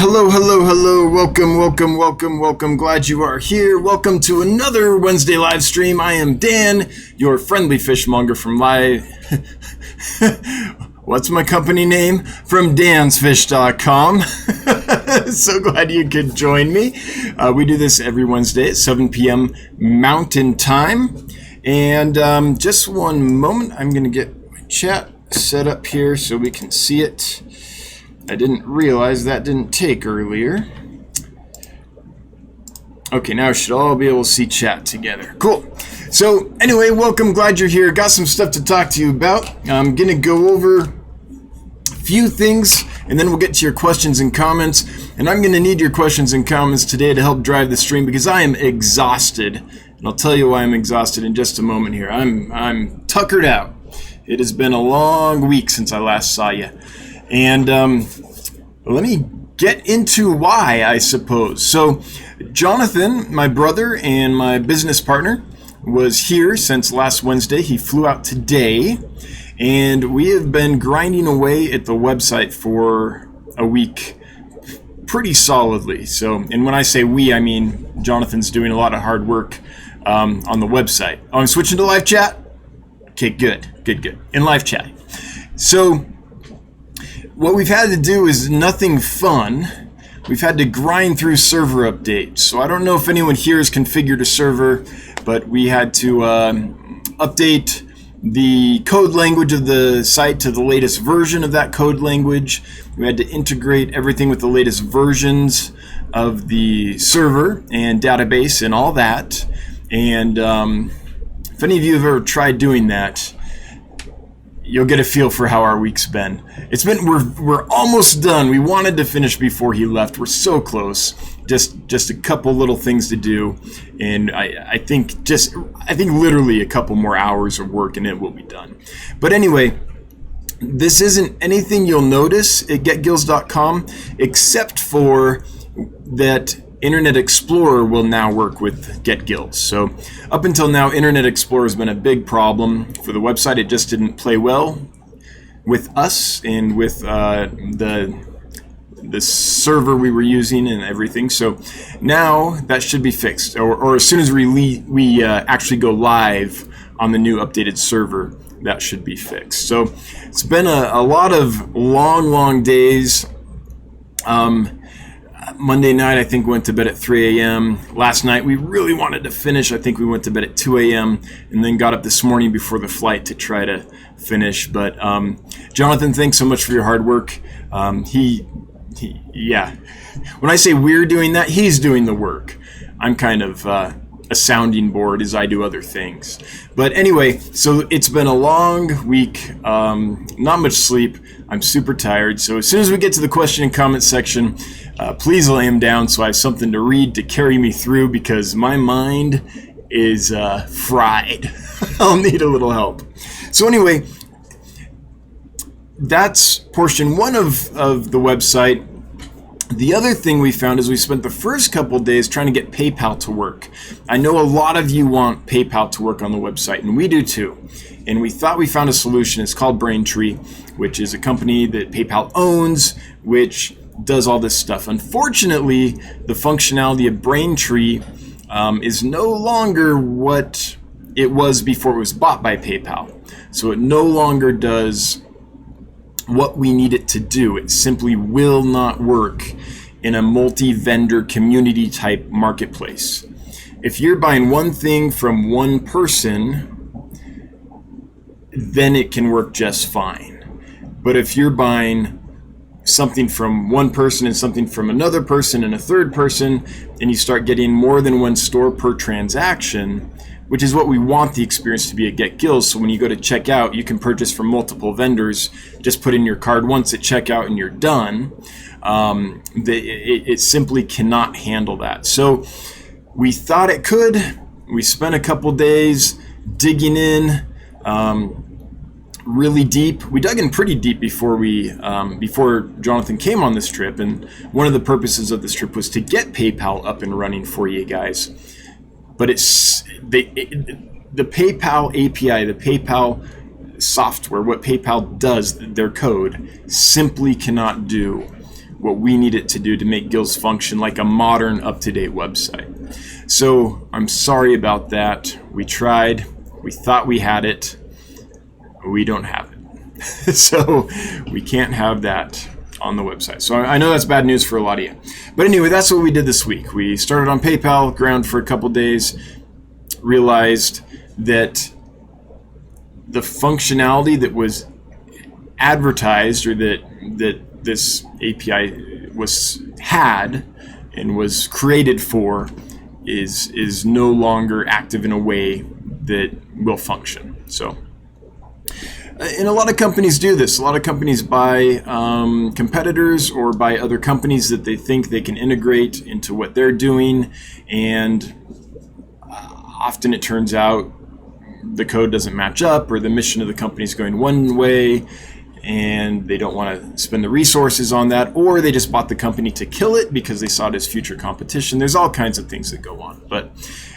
Hello. Welcome. Glad you are here. Welcome to another Wednesday live stream. I am Dan, your friendly fishmonger from what's my company name? From dansfish.com. So glad you could join me. We do this every Wednesday at 7 p.m. Mountain Time. And just one moment, I'm going to get my chat set up here so we can see it. I didn't realize that didn't take earlier. Okay, now we should all be able to see chat together. Cool. So anyway, welcome. Glad you're here. Got some stuff to talk to you about. I'm going to go over a few things, and then we'll get to your questions and comments. And I'm going to need your questions and comments today to help drive the stream because I am exhausted. And I'll tell you why I'm exhausted in just a moment here. I'm tuckered out. It has been a long week since I last saw you. And let me get into why, I suppose. So Jonathan, my brother and my business partner, was here since last Wednesday. He flew out today, and we have been grinding away at the website for a week pretty solidly. So, and when I say we, I mean Jonathan's doing a lot of hard work on the website. Oh, I'm switching to live chat? Okay, good. In live chat. So what we've had to do is nothing fun. We've had to grind through server updates. So I don't know if anyone here has configured a server, but we had to update the code language of the site to the latest version of that code language. We had to integrate everything with the latest versions of the server and database and all that. And if any of you have ever tried doing that, you'll get a feel for how our week's been. We're almost done. We wanted to finish before he left. We're so close. Just a couple little things to do, and I think literally a couple more hours of work and it will be done. But anyway, this isn't anything you'll notice at getgills.com except for that Internet Explorer will now work with GetGills. So up until now, Internet Explorer has been a big problem for the website. It just didn't play well with us and with the server we were using and everything. So now that should be fixed, or as soon as we actually go live on the new updated server, that should be fixed. So it's been a lot of long days. Monday night, I think, went to bed at 3 a.m. Last night, we really wanted to finish. I think we went to bed at 2 a.m. and then got up this morning before the flight to try to finish. But Jonathan, thanks so much for your hard work. Yeah. When I say we're doing that, he's doing the work. I'm kind of a sounding board as I do other things. But anyway, so it's been a long week, not much sleep. I'm super tired. So as soon as we get to the question and comment section, please lay them down so I have something to read to carry me through because my mind is fried. I'll need a little help. So anyway, that's portion one of the website. The other thing we found is we spent the first couple days trying to get PayPal to work. I know a lot of you want PayPal to work on the website, and we do too. And we thought we found a solution. It's called Braintree, which is a company that PayPal owns, which does all this stuff. Unfortunately, the functionality of Braintree is no longer what it was before it was bought by PayPal. So it no longer does what we need it to do. It simply will not work in a multi-vendor community type marketplace. If you're buying one thing from one person, then it can work just fine. But if you're buying something from one person and something from another person and a third person, and you start getting more than one store per transaction, which is what we want the experience to be at GetGills. So when you go to checkout, you can purchase from multiple vendors. Just put in your card once at checkout and you're done. It simply cannot handle that. So we thought it could. We spent a couple days digging in really deep. We dug in pretty deep before Jonathan came on this trip. And one of the purposes of this trip was to get PayPal up and running for you guys. But the PayPal API, the PayPal software, what PayPal does, their code, simply cannot do what we need it to do to make Gills function like a modern, up-to-date website. So I'm sorry about that. We tried. We thought we had it. We don't have it. So we can't have that on the website. So I know that's bad news for a lot of you. But anyway, that's what we did this week. We started on PayPal, ground for a couple days, realized that the functionality that was advertised, or that this API had and was created for, is no longer active in a way that will function. So, and a lot of companies do this. A lot of companies buy competitors or buy other companies that they think they can integrate into what they're doing, and often it turns out the code doesn't match up, or the mission of the company is going one way and they don't want to spend the resources on that, or they just bought the company to kill it because they saw it as future competition. There's all kinds of things that go on. But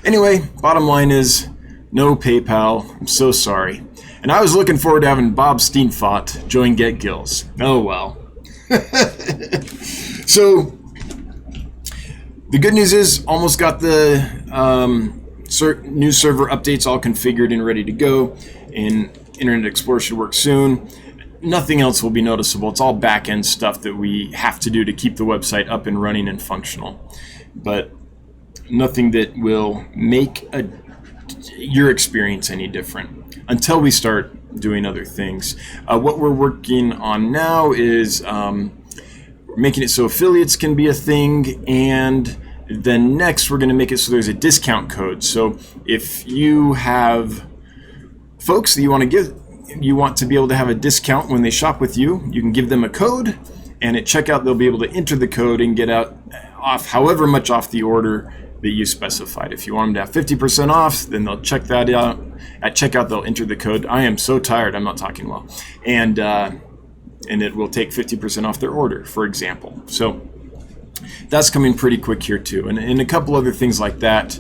anyway, bottom line is no PayPal. I'm so sorry. And I was looking forward to having Bob Steenfot join Get Gills. Oh well. So the good news is almost got the new server updates all configured and ready to go, and Internet Explorer should work soon. Nothing else will be noticeable. It's all back-end stuff that we have to do to keep the website up and running and functional, but nothing that will make your experience any different until we start doing other things. What we're working on now is making it so affiliates can be a thing, and then next we're going to make it so there's a discount code. So if you have folks that you want to be able to have a discount when they shop with you, you can give them a code, and at checkout they'll be able to enter the code and get off however much off the order that you specified. If you want them to have 50% off, then they'll check that out. At checkout they'll enter the code. I am so tired, I'm not talking well. And it will take 50% off their order, for example. So that's coming pretty quick here too, and a couple other things like that.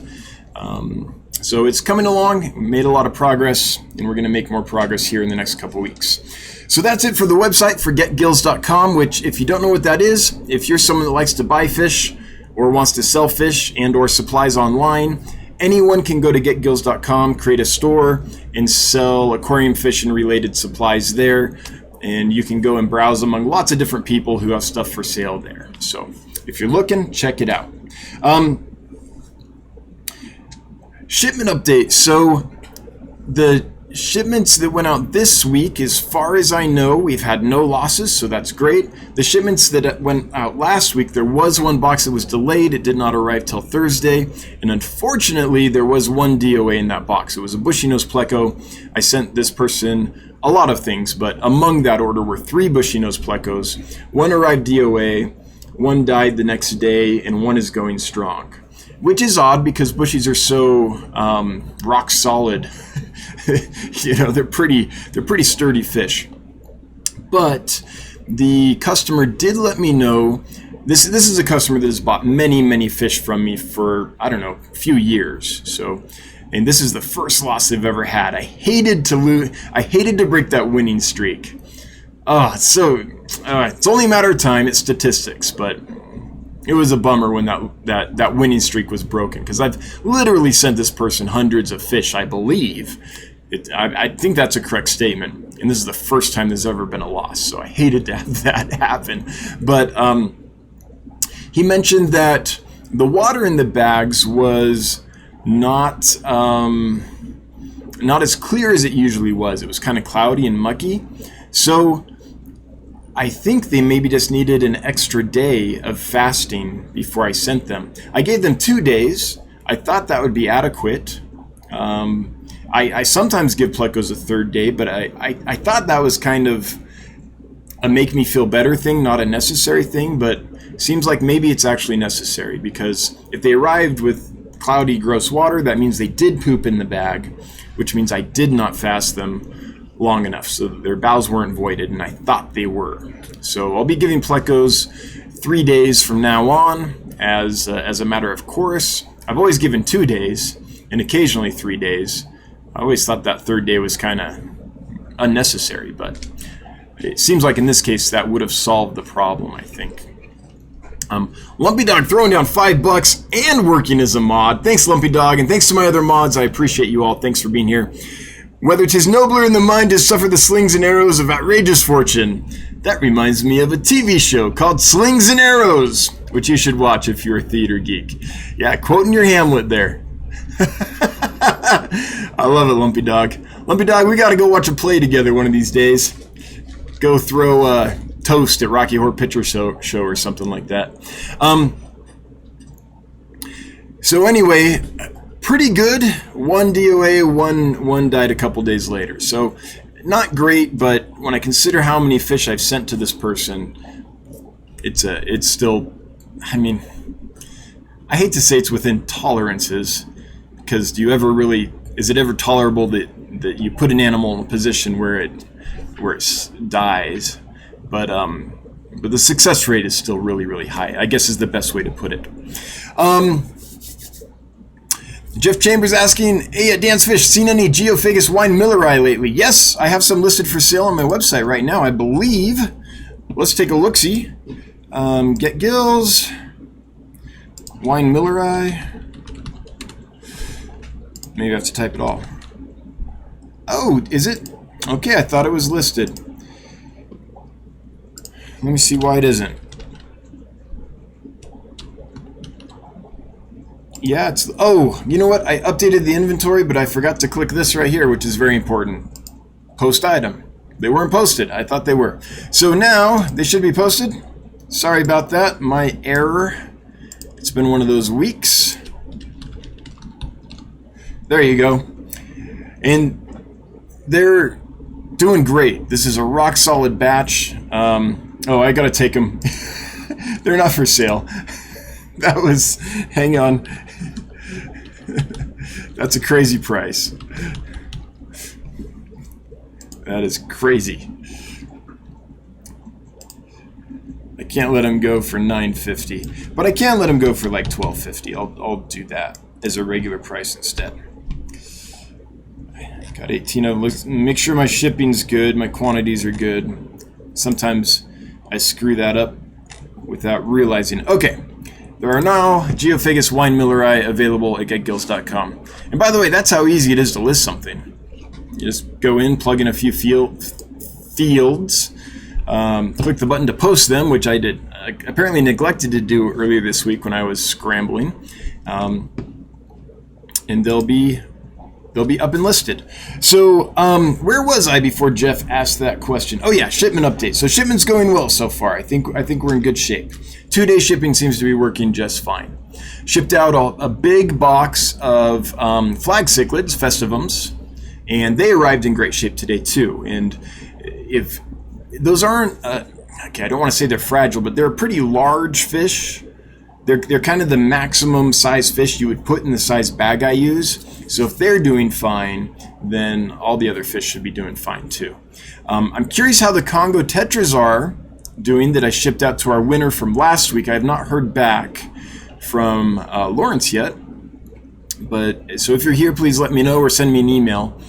So it's coming along. We made a lot of progress, and we're going to make more progress here in the next couple weeks. So that's it for the website for getgills.com, which, if you don't know what that is, if you're someone that likes to buy fish or wants to sell fish and or supplies online, anyone can go to getgills.com, create a store, and sell aquarium fish and related supplies there. And you can go and browse among lots of different people who have stuff for sale there. So if you're looking, check it out. Shipment update. So the shipments that went out this week, as far as I know, we've had no losses, so that's great. The shipments that went out last week, there was one box that was delayed. It did not arrive till Thursday, and unfortunately there was one DOA in that box. It was a bushy-nose pleco. I sent this person a lot of things, but among that order were 3 bushy-nose plecos. One arrived DOA, one died the next day, and one is going strong. Which is odd because bushies are so rock solid. You know, they're pretty sturdy fish. But the customer did let me know. This is a customer that has bought many fish from me for, I don't know, a few years. So, and this is the first loss they've ever had. I hated to lose. I hated to break that winning streak. Oh, it's only a matter of time. It's statistics, but it was a bummer when that winning streak was broken, because I've literally sent this person hundreds of fish, I believe. I think that's a correct statement, and this is the first time there's ever been a loss, so I hated to have that happen. But he mentioned that the water in the bags was not as clear as it usually was. It was kind of cloudy and mucky, so I think they maybe just needed an extra day of fasting before I sent them. I gave them 2 days. I thought that would be adequate. I sometimes give plecos a 3rd day, but I thought that was kind of a make me feel better thing, not a necessary thing, but seems like maybe it's actually necessary, because if they arrived with cloudy, gross water, that means they did poop in the bag, which means I did not fast them long enough, so their bowels weren't voided, and I thought they were. So I'll be giving plecos 3 days from now on as a matter of course. I've always given 2 days and occasionally 3 days. I always thought that 3rd day was kind of unnecessary, but it seems like in this case that would have solved the problem, I think. Lumpy Dog throwing down $5 and working as a mod. Thanks, Lumpy Dog, and thanks to my other mods. I appreciate you all. Thanks for being here. Whether 'tis nobler in the mind to suffer the slings and arrows of outrageous fortune. That reminds me of a TV show called Slings and Arrows, which you should watch if you're a theater geek. Yeah, quoting your Hamlet there. I love it, Lumpy Dog. Lumpy Dog, we gotta go watch a play together one of these days. Go throw toast at Rocky Horror Picture Show or something like that. So anyway, pretty good. One DOA, one died a couple days later. So not great, but when I consider how many fish I've sent to this person, it's still, I mean, I hate to say it's within tolerances, because is it ever tolerable that you put an animal in a position where it dies? But the success rate is still really, really high, I guess is the best way to put it. Jeff Chambers asking, hey, at Dan's Fish, seen any Geophagus wine Millerai lately? Yes, I have some listed for sale on my website right now, I believe. Let's take a look-see. Get Gills, wine Millerai. Maybe I have to type it all. Oh, is it? Okay, I thought it was listed. Let me see why it isn't. Yeah, it's... Oh, you know what? I updated the inventory, but I forgot to click this right here, which is very important. Post item. They weren't posted. I thought they were. So now, they should be posted. Sorry about that. My error. It's been one of those weeks. There you go. And they're doing great. This is a rock-solid batch. Oh, I gotta take them. They're not for sale. That was... Hang on. That's a crazy price. That is crazy. I can't let them go for $9.50, but I can let them go for like $12.50. I'll do that as a regular price instead. Got 18 of them. Make sure my shipping's good, my quantities are good. Sometimes I screw that up without realizing. Okay. There are now Geophagus wine Millerai available at getgills.com. And by the way, that's how easy it is to list something. You just go in, plug in a few fields, click the button to post them, which I did. Apparently neglected to do earlier this week when I was scrambling. And they'll be up and listed. So where was I before Jeff asked that question? Oh yeah, shipment update. So shipment's going well so far. I think we're in good shape. 2-day shipping seems to be working just fine. Shipped out a big box of flag cichlids, festivums, and they arrived in great shape today too. And if those aren't, okay, I don't want to say they're fragile, but they're pretty large fish. They're kind of the maximum size fish you would put in the size bag I use. So if they're doing fine, then all the other fish should be doing fine too. I'm curious how the Congo tetras are doing that I shipped out to our winner from last week. I have not heard back from Lawrence yet. But so if you're here, please let me know or send me an email.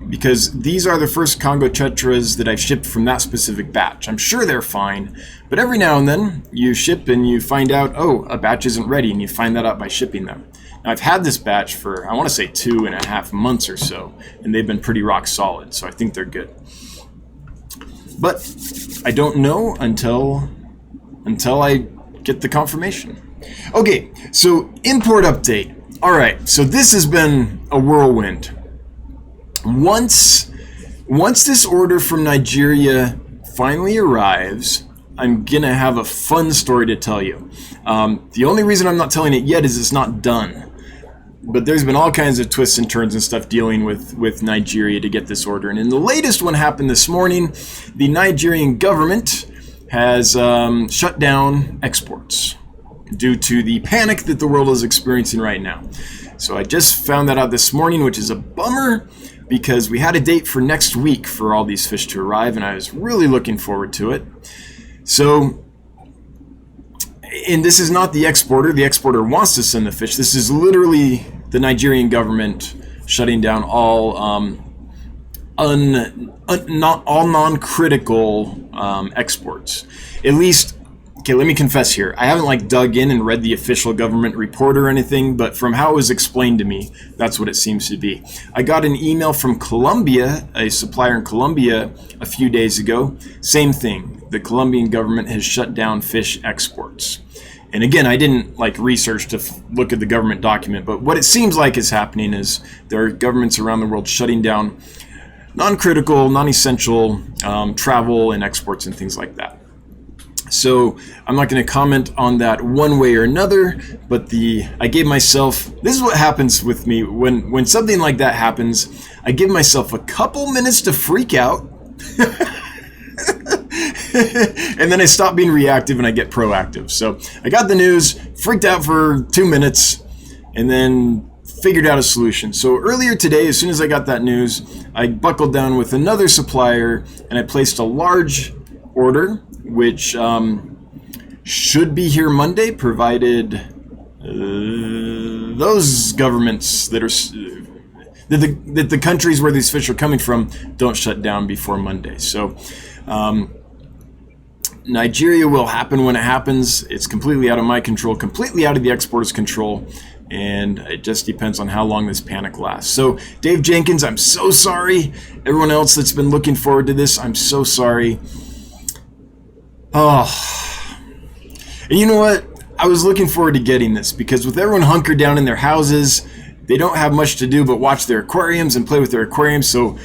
Because these are the first Congo tetras that I've shipped from that specific batch. I'm sure they're fine, but every now and then you ship and you find out, oh, a batch isn't ready, and you find that out by shipping them. Now, I've had this batch for, I want to say 2.5 months or so, and they've been pretty rock solid, so I think they're good. But I don't know until I get the confirmation. Okay, so import update. All right, so this has been a whirlwind. Once this order from Nigeria finally arrives, I'm gonna have a fun story to tell you. The only reason I'm not telling it yet is it's not done. But there's been all kinds of twists and turns and stuff dealing with Nigeria to get this order. And in the latest one happened this morning, the Nigerian government has shut down exports due to the panic that the world is experiencing right now. So I just found that out this morning, which is a bummer, because we had a date for next week for all these fish to arrive, and I was really looking forward to it. So, and this is not the exporter. The exporter wants to send the fish. This is literally the Nigerian government shutting down all non-critical exports. At least okay, let me confess here. I haven't like dug in and read the official government report or anything, but from how it was explained to me, that's what it seems to be. I got an email from Colombia, a supplier in Colombia, a few days ago. Same thing. The Colombian government has shut down fish exports. And again, I didn't like research to look at the government document, but what it seems like is happening is there are governments around the world shutting down non-critical, non-essential travel and exports and things like that. So I'm not going to comment on that one way or another, but I gave myself, this is what happens with me when something like that happens, I give myself a couple minutes to freak out and then I stop being reactive and I get proactive. So I got the news, freaked out for 2 minutes, and then figured out a solution. So earlier today, as soon as I got that news, I buckled down with another supplier and I placed a large order, which should be here Monday, provided those governments that the countries where these fish are coming from don't shut down before Monday. So Nigeria will happen when it happens. It's completely out of my control, completely out of the exporter's control, and it just depends on how long this panic lasts. So Dave Jenkins, I'm so sorry. Everyone else that's been looking forward to this, I'm so sorry. Oh, and you know what? I was looking forward to getting this because with everyone hunkered down in their houses, they don't have much to do but watch their aquariums and play with their aquariums. So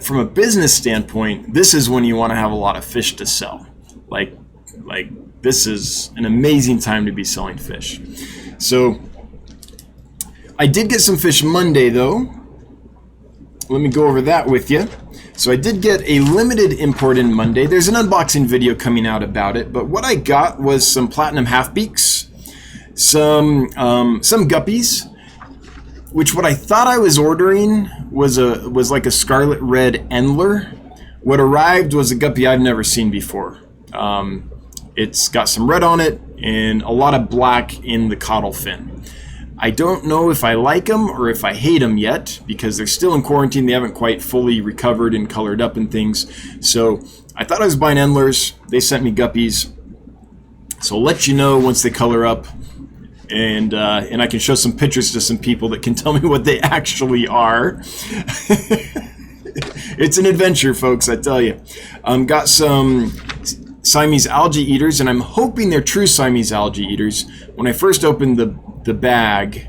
from a business standpoint, this is when you want to have a lot of fish to sell. Like this is an amazing time to be selling fish. So I did get some fish Monday though. Let me go over that with you. So I did get a limited import in Monday. There's an unboxing video coming out about it, but what I got was some platinum half-beaks, some guppies, which what I thought I was ordering was like a scarlet red endler. What arrived was a guppy I've never seen before. It's got some red on it and a lot of black in the caudal fin. I don't know if I like them or if I hate them yet because they're still in quarantine. They haven't quite fully recovered and colored up and things. So I thought I was buying endlers. They sent me guppies. So I'll let you know once they color up, and I can show some pictures to some people that can tell me what they actually are. It's an adventure, folks, I tell you. Got some Siamese algae eaters, and I'm hoping they're true Siamese algae eaters. When I first opened the bag,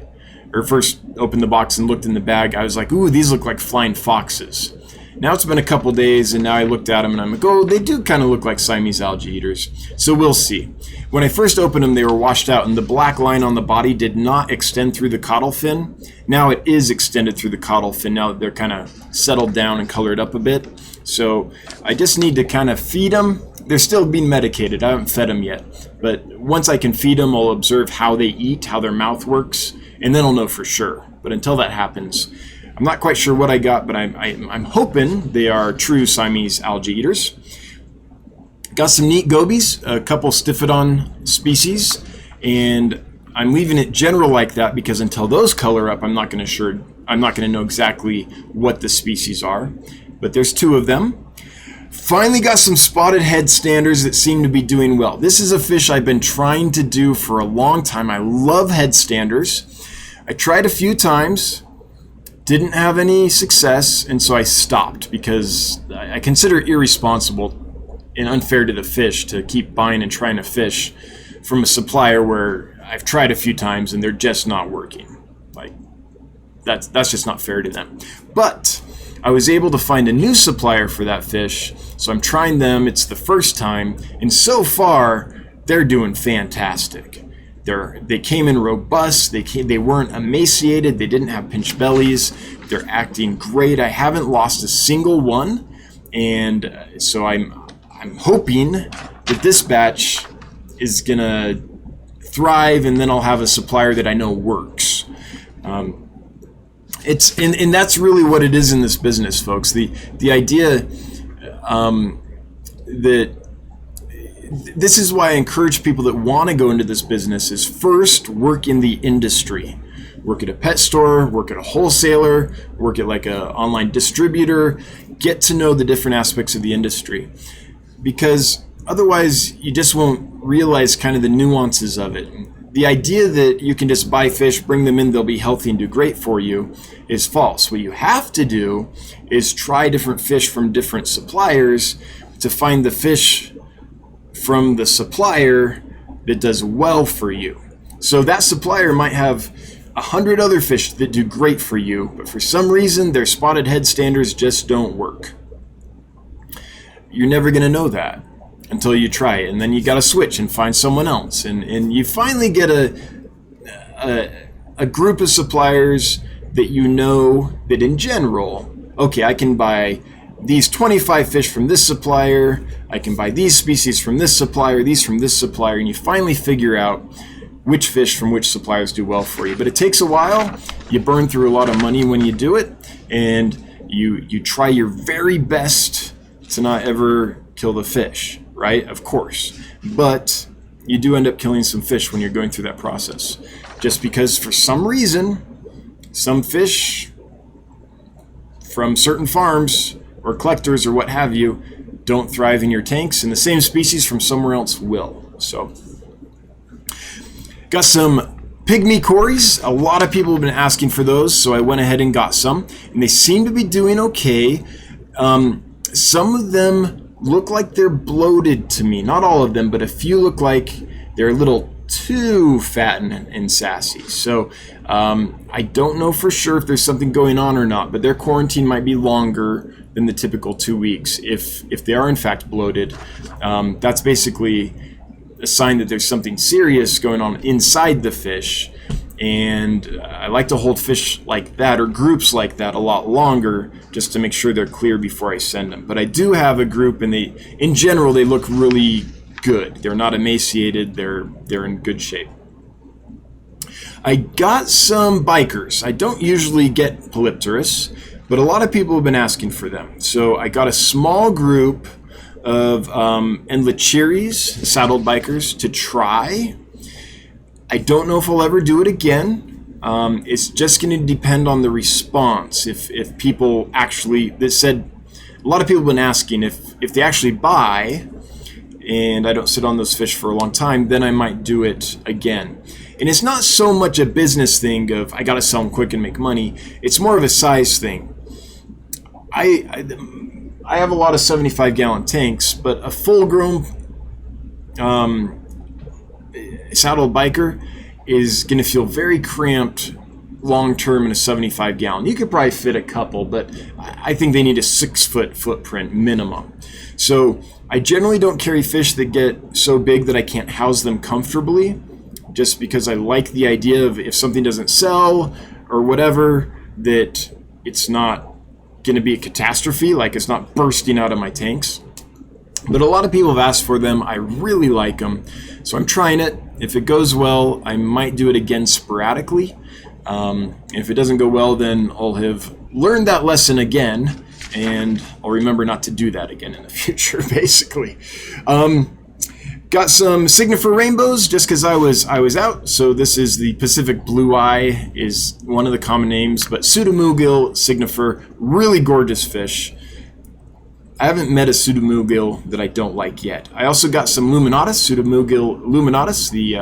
or first opened the box and looked in the bag, I was like, ooh, these look like flying foxes. Now it's been a couple days, and now I looked at them, and I'm like, oh, they do kind of look like Siamese algae eaters. So we'll see. When I first opened them, they were washed out, and the black line on the body did not extend through the caudal fin. Now it is extended through the caudal fin, now that they're kind of settled down and colored up a bit. So I just need to kind of feed them. They're still being medicated. I haven't fed them yet. But once I can feed them, I'll observe how they eat, how their mouth works, and then I'll know for sure. But until that happens, I'm not quite sure what I got, but I'm hoping they are true Siamese algae eaters. Got some neat gobies, a couple Stiphodon species, and I'm leaving it general like that because until those color up, I'm not going to know exactly what the species are. But there's two of them. Finally got some spotted head standers that seem to be doing well. This is a fish I've been trying to do for a long time. I love head standers. I tried a few times, didn't have any success, and so I stopped because I consider it irresponsible and unfair to the fish to keep buying and trying to fish from a supplier where I've tried a few times and they're just not working. Like that's just not fair to them. But I was able to find a new supplier for that fish, so I'm trying them. It's the first time, and so far they're doing fantastic. They came in robust. They weren't emaciated. They didn't have pinched bellies. They're acting great. I haven't lost a single one, and so I'm hoping that this batch is gonna thrive, and then I'll have a supplier that I know works. And that's really what it is in this business, folks. The idea that this is why I encourage people that want to go into this business is first work in the industry. Work at a pet store, work at a wholesaler, work at like an online distributor. Get to know the different aspects of the industry. Because otherwise you just won't realize kind of the nuances of it. The idea that you can just buy fish, bring them in, they'll be healthy and do great for you is false. What you have to do is try different fish from different suppliers to find the fish from the supplier that does well for you. So that supplier might have 100 other fish that do great for you, but for some reason their spotted head standards just don't work. You're never going to know that until you try it, and then you got to switch and find someone else, and you finally get a group of suppliers that you know that in general, okay, I can buy these 25 fish from this supplier, I can buy these species from this supplier, these from this supplier, and you finally figure out which fish from which suppliers do well for you. But it takes a while. You burn through a lot of money when you do it, and you try your very best to not ever kill the fish, right? Of course. But you do end up killing some fish when you're going through that process. Just because for some reason, some fish from certain farms or collectors or what have you don't thrive in your tanks, and the same species from somewhere else will. So, got some pygmy cories. A lot of people have been asking for those, so I went ahead and got some, and they seem to be doing okay. Some of them look like they're bloated to me. Not all of them, but a few look like they're a little too fat and sassy. So I don't know for sure if there's something going on or not, but their quarantine might be longer than the typical 2 weeks. If they are in fact bloated, that's basically a sign that there's something serious going on inside the fish. And I like to hold fish like that or groups like that a lot longer just to make sure they're clear before I send them. But I do have a group, and in general, they look really good. They're not emaciated. They're in good shape. I got some bikers. I don't usually get Polypterus, but a lot of people have been asking for them. So I got a small group of Endlicheries, saddled bikers, to try. I don't know if I'll ever do it again. It's just going to depend on the response. If people actually, that said, a lot of people have been asking if they actually buy, and I don't sit on those fish for a long time, then I might do it again. And it's not so much a business thing of I got to sell them quick and make money. It's more of a size thing. I have a lot of 75-gallon tanks, but a full-grown saddle biker is going to feel very cramped long-term in a 75-gallon. You could probably fit a couple, but I think they need a 6-foot footprint minimum. So I generally don't carry fish that get so big that I can't house them comfortably, just because I like the idea of if something doesn't sell or whatever, that it's not going to be a catastrophe, like it's not bursting out of my tanks. But a lot of people have asked for them. I really like them, so I'm trying it. If it goes well, I might do it again sporadically. If it doesn't go well, then I'll have learned that lesson again, and I'll remember not to do that again in the future, basically. Got some Signifer rainbows just because I was out. So this is the Pacific Blue Eye, is one of the common names, but Pseudomugil signifer, really gorgeous fish. I haven't met a Pseudomugil that I don't like yet. I also got some Luminatus, Pseudomugil luminatus, the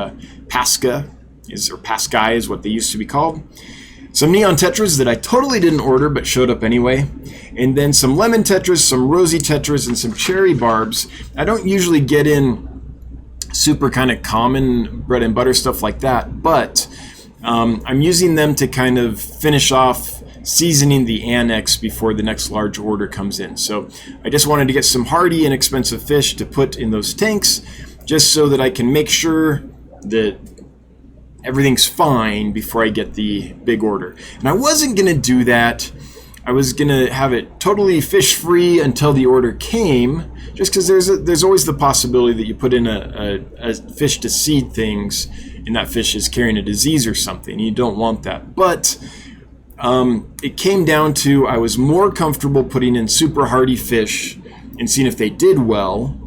Pasca, or Pascae is what they used to be called. Some neon tetras that I totally didn't order but showed up anyway. And then some lemon tetras, some rosy tetras, and some cherry barbs. I don't usually get in super kind of common bread and butter stuff like that, but I'm using them to kind of finish off seasoning the annex before the next large order comes in. So I just wanted to get some hardy and expensive fish to put in those tanks just so that I can make sure that everything's fine before I get the big order. And I wasn't going to do that. I was going to have it totally fish free until the order came, just because there's always the possibility that you put in a fish to seed things and that fish is carrying a disease or something. You don't want that. But it came down to I was more comfortable putting in super hardy fish and seeing if they did well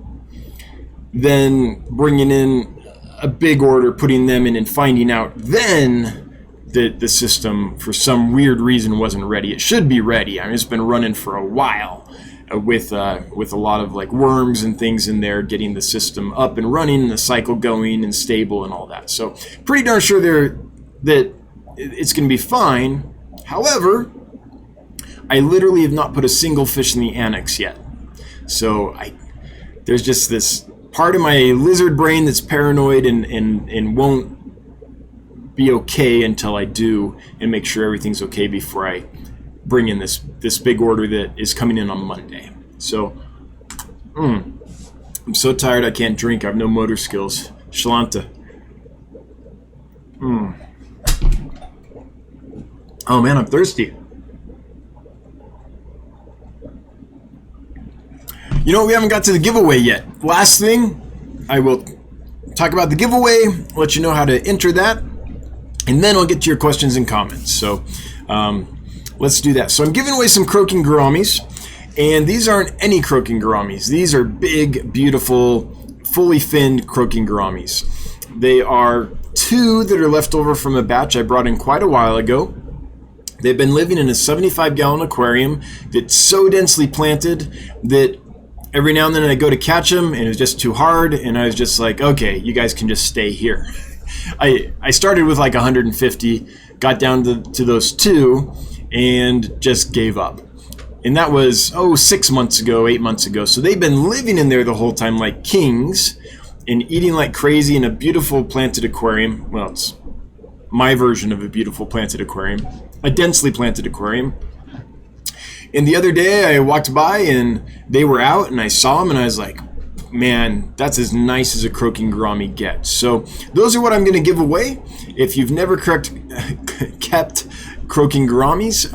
than bringing in a big order, putting them in and finding out then that the system for some weird reason wasn't ready. It should be ready. I mean, it's been running for a while. with a lot of like worms and things in there, getting the system up and running and the cycle going and stable and all that. So pretty darn sure that it's going to be fine. However, I literally have not put a single fish in the annex yet. So there's just this part of my lizard brain that's paranoid and won't be okay until I do and make sure everything's okay before I bring in this big order that is coming in on Monday. So I'm so tired I can't drink. I have no motor skills. Shalanta. Oh man, I'm thirsty. You know, we haven't got to the giveaway yet. Last thing, I will talk about the giveaway, let you know how to enter that, and then I'll get to your questions and comments. So let's do that. So I'm giving away some Croaking Gouramis, and these aren't any Croaking Gouramis. These are big, beautiful, fully finned Croaking Gouramis. They are 2 that are left over from a batch I brought in quite a while ago. They've been living in a 75-gallon aquarium that's so densely planted that every now and then I go to catch them and it was just too hard, and I was just like, okay, you guys can just stay here. I started with like 150, got down to those 2, and just gave up. And that was, 6 months ago, 8 months ago. So they've been living in there the whole time like kings and eating like crazy in a beautiful planted aquarium. Well, it's my version of a beautiful planted aquarium, a densely planted aquarium. And the other day I walked by and they were out and I saw them and I was like, man, that's as nice as a Croaking Gourami gets. So those are what I'm going to give away. If you've never kept Croaking Gouramis,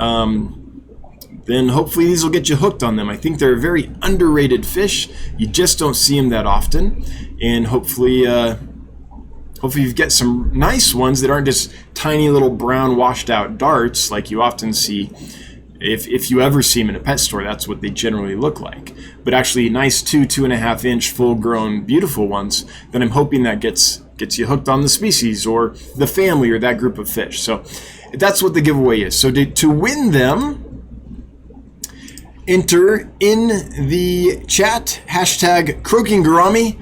then hopefully these will get you hooked on them. I think they're a very underrated fish. You just don't see them that often. And hopefully you get some nice ones that aren't just tiny little brown washed out darts like you often see. If you ever see them in a pet store, that's what they generally look like. But actually nice 2.5 inch full grown beautiful ones, then I'm hoping that gets you hooked on the species or the family or that group of fish. So that's what the giveaway is. So to win them, enter in the chat hashtag Croaking Gourami.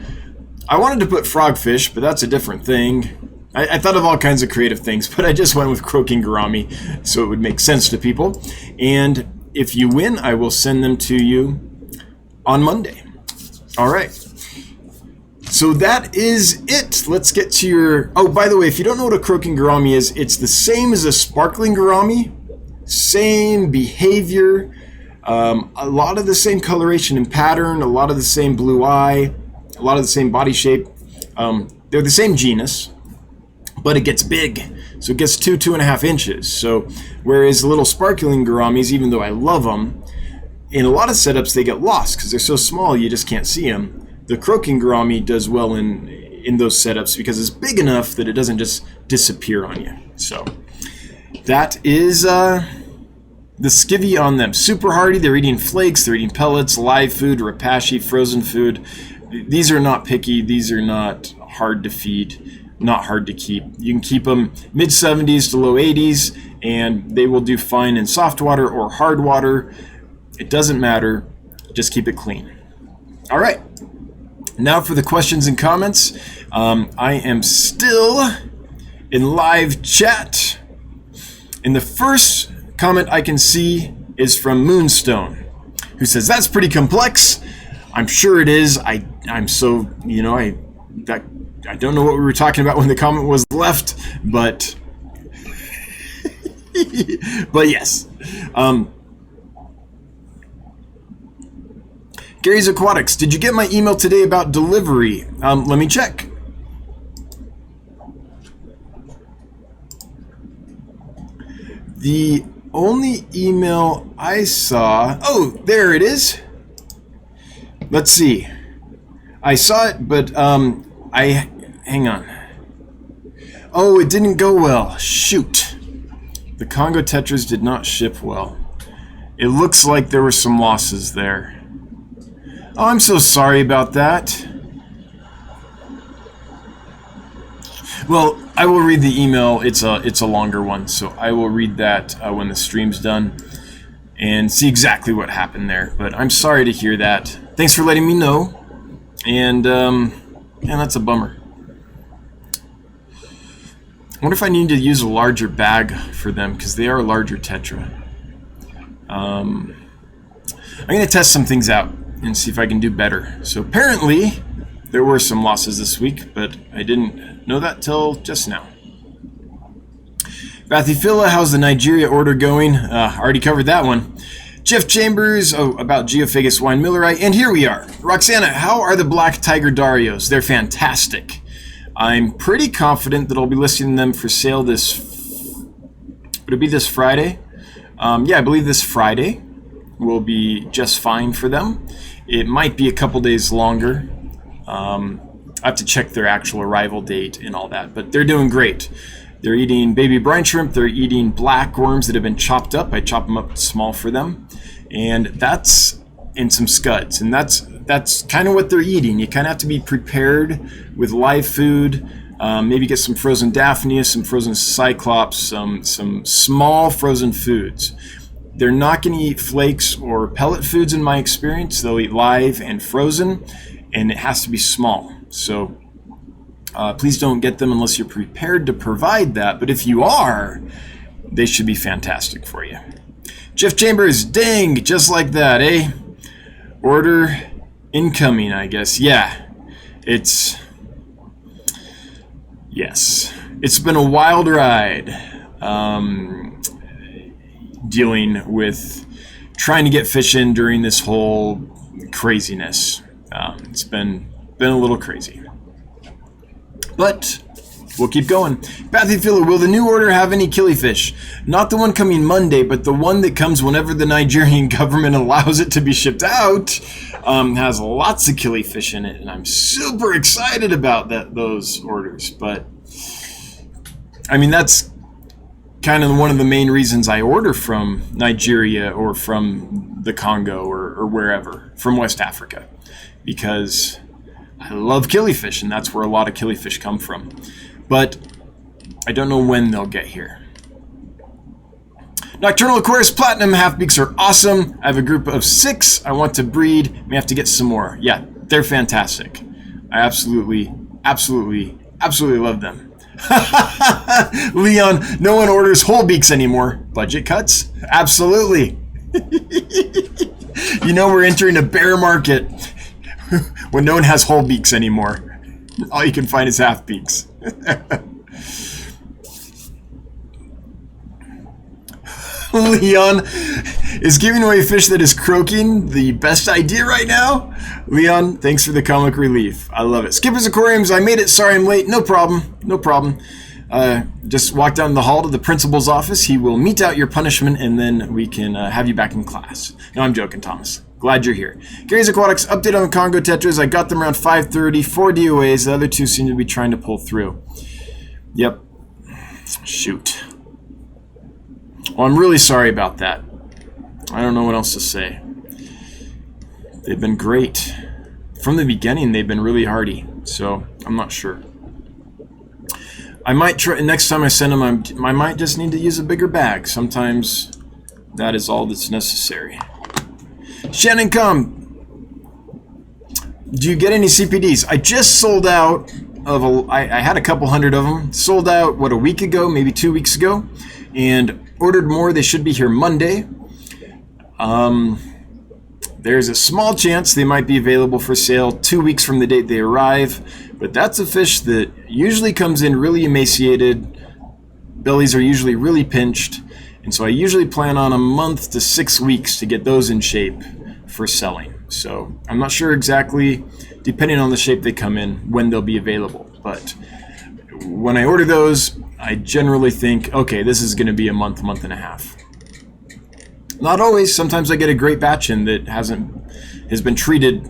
I wanted to put frogfish, but that's a different thing. I thought of all kinds of creative things, but I just went with Croaking Gourami so it would make sense to people. And if you win, I will send them to you on Monday. All right. So that is it. Let's get to your... Oh, by the way, if you don't know what a Croaking Gourami is, it's the same as a sparkling gourami. Same behavior. A lot of the same coloration and pattern. A lot of the same blue eye. A lot of the same body shape. They're the same genus, but it gets big. So it gets 2.5 inches. So whereas the little sparkling gouramis, even though I love them, in a lot of setups they get lost because they're so small you just can't see them. The Croaking Gourami does well in those setups because it's big enough that it doesn't just disappear on you. So that is the skivvy on them. Super hardy. They're eating flakes. They're eating pellets, live food, rapashi, frozen food. These are not picky. These are not hard to feed. Not hard to keep. You can keep them mid-70s to low 80s, and they will do fine in soft water or hard water. It doesn't matter. Just keep it clean. All right. Now for the questions and comments. I am still in live chat. And the first comment I can see is from Moonstone, who says, that's pretty complex. I'm sure it is. I'm so, I don't know what we were talking about when the comment was left, but but yes. Gary's Aquatics, did you get my email today about delivery? Let me check. The only email I saw, oh, there it is. Let's see. I saw it, but hang on. Oh, it didn't go well. Shoot. The Congo Tetras did not ship well. It looks like there were some losses there. Oh, I'm so sorry about that. Well, I will read the email. It's a longer one, so I will read that when the stream's done. and see exactly what happened there. But I'm sorry to hear that. Thanks for letting me know. And that's a bummer. I wonder if I need to use a larger bag for them, because they are a larger tetra. I'm going to test some things out and see if I can do better. So apparently there were some losses this week, but I didn't know that till just now. Bathyphila, how's the Nigeria order going? Already covered that one. Jeff Chambers, about Geophagus wine milleri, and here we are. Roxana, how are the black tiger Darios? They're fantastic. I'm pretty confident that I'll be listing them for sale would it be this Friday? Yeah, I believe this Friday will be just fine for them. It might be a couple days longer. I have to check their actual arrival date and all that, but they're doing great. They're eating baby brine shrimp. They're eating black worms that have been chopped up. I chop them up small for them, and that's in some scuds, and that's kind of what they're eating. You kind of have to be prepared with live food. Maybe get some frozen Daphnia, some frozen Cyclops, some small frozen foods. They're not going to eat flakes or pellet foods in my experience. They'll eat live and frozen, and it has to be small. So please don't get them unless you're prepared to provide that. But if you are, they should be fantastic for you. Jeff Chambers, dang, just like that, eh? Order incoming, I guess. Yeah, yes. It's been a wild ride dealing with trying to get fish in during this whole craziness. It's been a little crazy. But we'll keep going. Bathyphila, will the new order have any killifish? Not the one coming Monday, but the one that comes whenever the Nigerian government allows it to be shipped out. Has lots of killifish in it, and I'm super excited about those orders. But I mean, that's kind of one of the main reasons I order from Nigeria or from the Congo or wherever, from West Africa, because I love killifish, and that's where a lot of killifish come from. But I don't know when they'll get here. Nocturnal Aquarius Platinum half-beaks are awesome. I have a group of 6 I want to breed. May have to get some more. Yeah, they're fantastic. I absolutely love them. Leon, no one orders whole beaks anymore. Budget cuts? Absolutely. You know we're entering a bear market when no one has whole beaks anymore. All you can find is half beaks. Leon, is giving away fish that is croaking the best idea right now? Leon, thanks for the comic relief. I love it. Skipper's Aquariums, I made it. Sorry I'm late. No problem. Just walk down the hall to the principal's office. He will mete out your punishment, and then we can have you back in class. No, I'm joking, Thomas. Glad you're here. Gary's Aquatics, update on the Congo Tetras. I got them around 5:30, 4 DOAs. The other 2 seem to be trying to pull through. Yep. Shoot. Well, I'm really sorry about that. I don't know what else to say. They've been great. From the beginning, they've been really hardy. So, I'm not sure. I might try, next time I send them, I might just need to use a bigger bag. Sometimes that is all that's necessary. Shannon, do you get any CPDs? I just sold out of I had a couple hundred of them. Sold out, a week ago, maybe 2 weeks ago. And ordered more. They should be here Monday. There's a small chance they might be available for sale 2 weeks from the date they arrive. But that's a fish that usually comes in really emaciated. Bellies are usually really pinched. And so I usually plan on a month to 6 weeks to get those in shape for selling. So I'm not sure exactly, depending on the shape they come in, when they'll be available. But when I order those, I generally think, okay, this is going to be a month and a half. Not always. Sometimes I get a great batch in that has been treated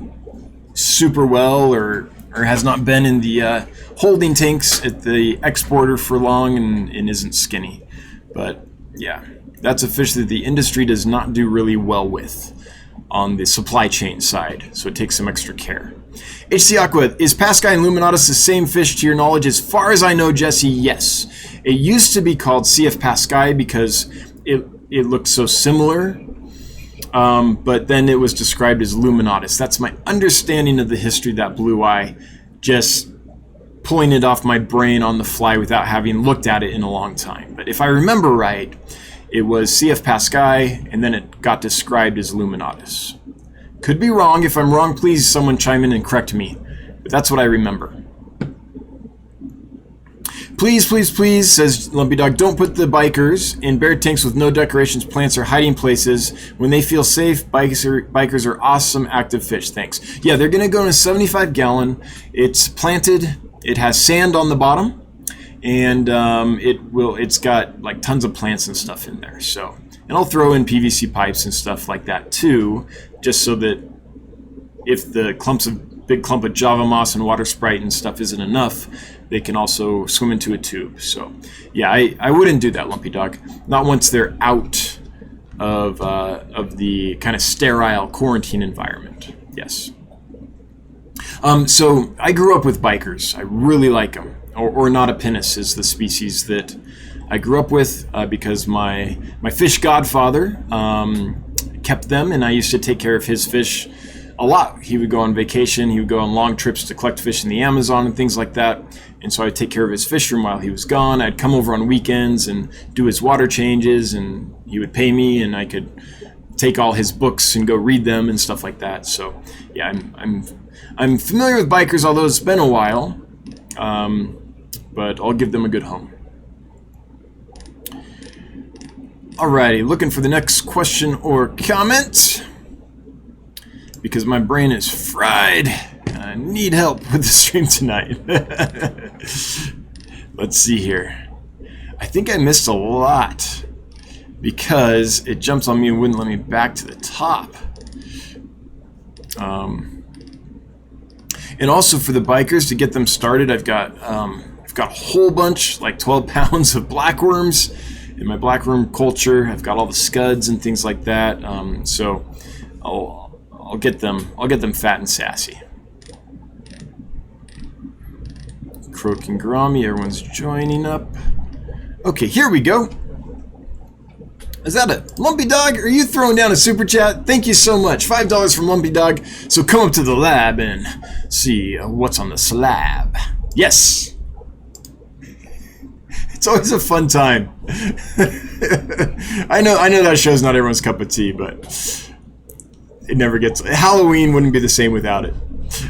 super well or has not been in the holding tanks at the exporter for long and isn't skinny. But yeah, that's a fish that the industry does not do really well with on the supply chain side, so it takes some extra care. HC Aqua, is Pascae and Luminatus the same fish to your knowledge? As far as I know, Jesse, yes. It used to be called CF Pascae because it looked so similar. but then it was described as luminitis. That's my understanding of the history of that blue eye, just pulling it off my brain on the fly without having looked at it in a long time. But if I remember right, it was CF Pascae, and then it got described as luminitis. Could be wrong. If I'm wrong, please someone chime in and correct me. But that's what I remember. Please, please, please, says Lumpy Dog, don't put the bikers in bare tanks with no decorations, plants, or hiding places. When they feel safe, bikers are awesome active fish. Thanks. Yeah, they're going to go in a 75 gallon. It's planted. It has sand on the bottom. And it's got like tons of plants and stuff in there. So, and I'll throw in PVC pipes and stuff like that too, just so that if the big clump of Java moss and water sprite and stuff isn't enough, they can also swim into a tube. So yeah, I wouldn't do that, Lumpy Dog. Not once they're out of the kind of sterile quarantine environment. Yes. So I grew up with bikers. I really like them. Or Ornitopinus is the species that I grew up with because my fish godfather kept them, and I used to take care of his fish a lot. He would go on vacation, he would go on long trips to collect fish in the Amazon and things like that, and so I'd take care of his fish room while he was gone. I'd come over on weekends and do his water changes, and he would pay me, and I could take all his books and go read them and stuff like that. So yeah, I'm familiar with bikers, although it's been a while, but I'll give them a good home. Alrighty, looking for the next question or comment, because my brain is fried. I need help with the stream tonight. Let's see here. I think I missed a lot because it jumps on me and wouldn't let me back to the top. And also for the bikers, to get them started, I've got a whole bunch, like 12 pounds of blackworms in my blackworm culture. I've got all the scuds and things like that. So I'll get them fat and sassy. Croaking Gourami, everyone's joining up. Okay, here we go. Is that a Lumpy Dog? Are you throwing down a super chat? Thank you so much. $5 from Lumpy Dog. So come up to the lab and see what's on the slab. Yes. It's always a fun time. I know that show's not everyone's cup of tea, but it never gets. Halloween wouldn't be the same without it.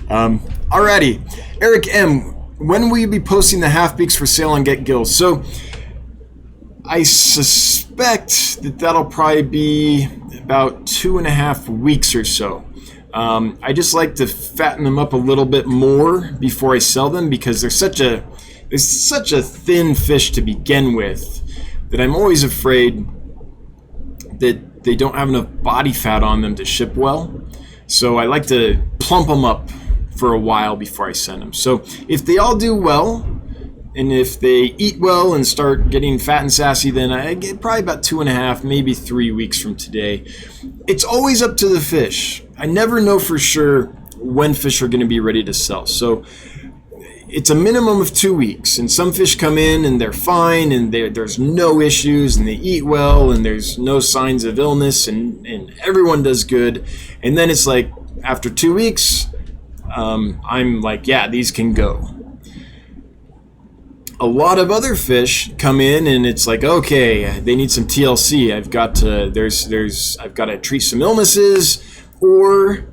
Alrighty, Eric M. When will you be posting the half beaks for sale on Get Gills? So I suspect that'll probably be about 2.5 weeks or so. I just like to fatten them up a little bit more before I sell them, because they're such a thin fish to begin with that I'm always afraid that they don't have enough body fat on them to ship well. So I like to plump them up for a while before I send them. So if they all do well, and if they eat well and start getting fat and sassy, then I get probably about 2.5, maybe 3 weeks from today. It's always up to the fish. I never know for sure when fish are going to be ready to sell. So it's a minimum of 2 weeks, and some fish come in and they're fine and there's no issues and they eat well and there's no signs of illness and everyone does good. And then it's like after 2 weeks, I'm like, yeah, these can go. A lot of other fish come in and it's like, okay, they need some TLC. I've got to treat some illnesses, or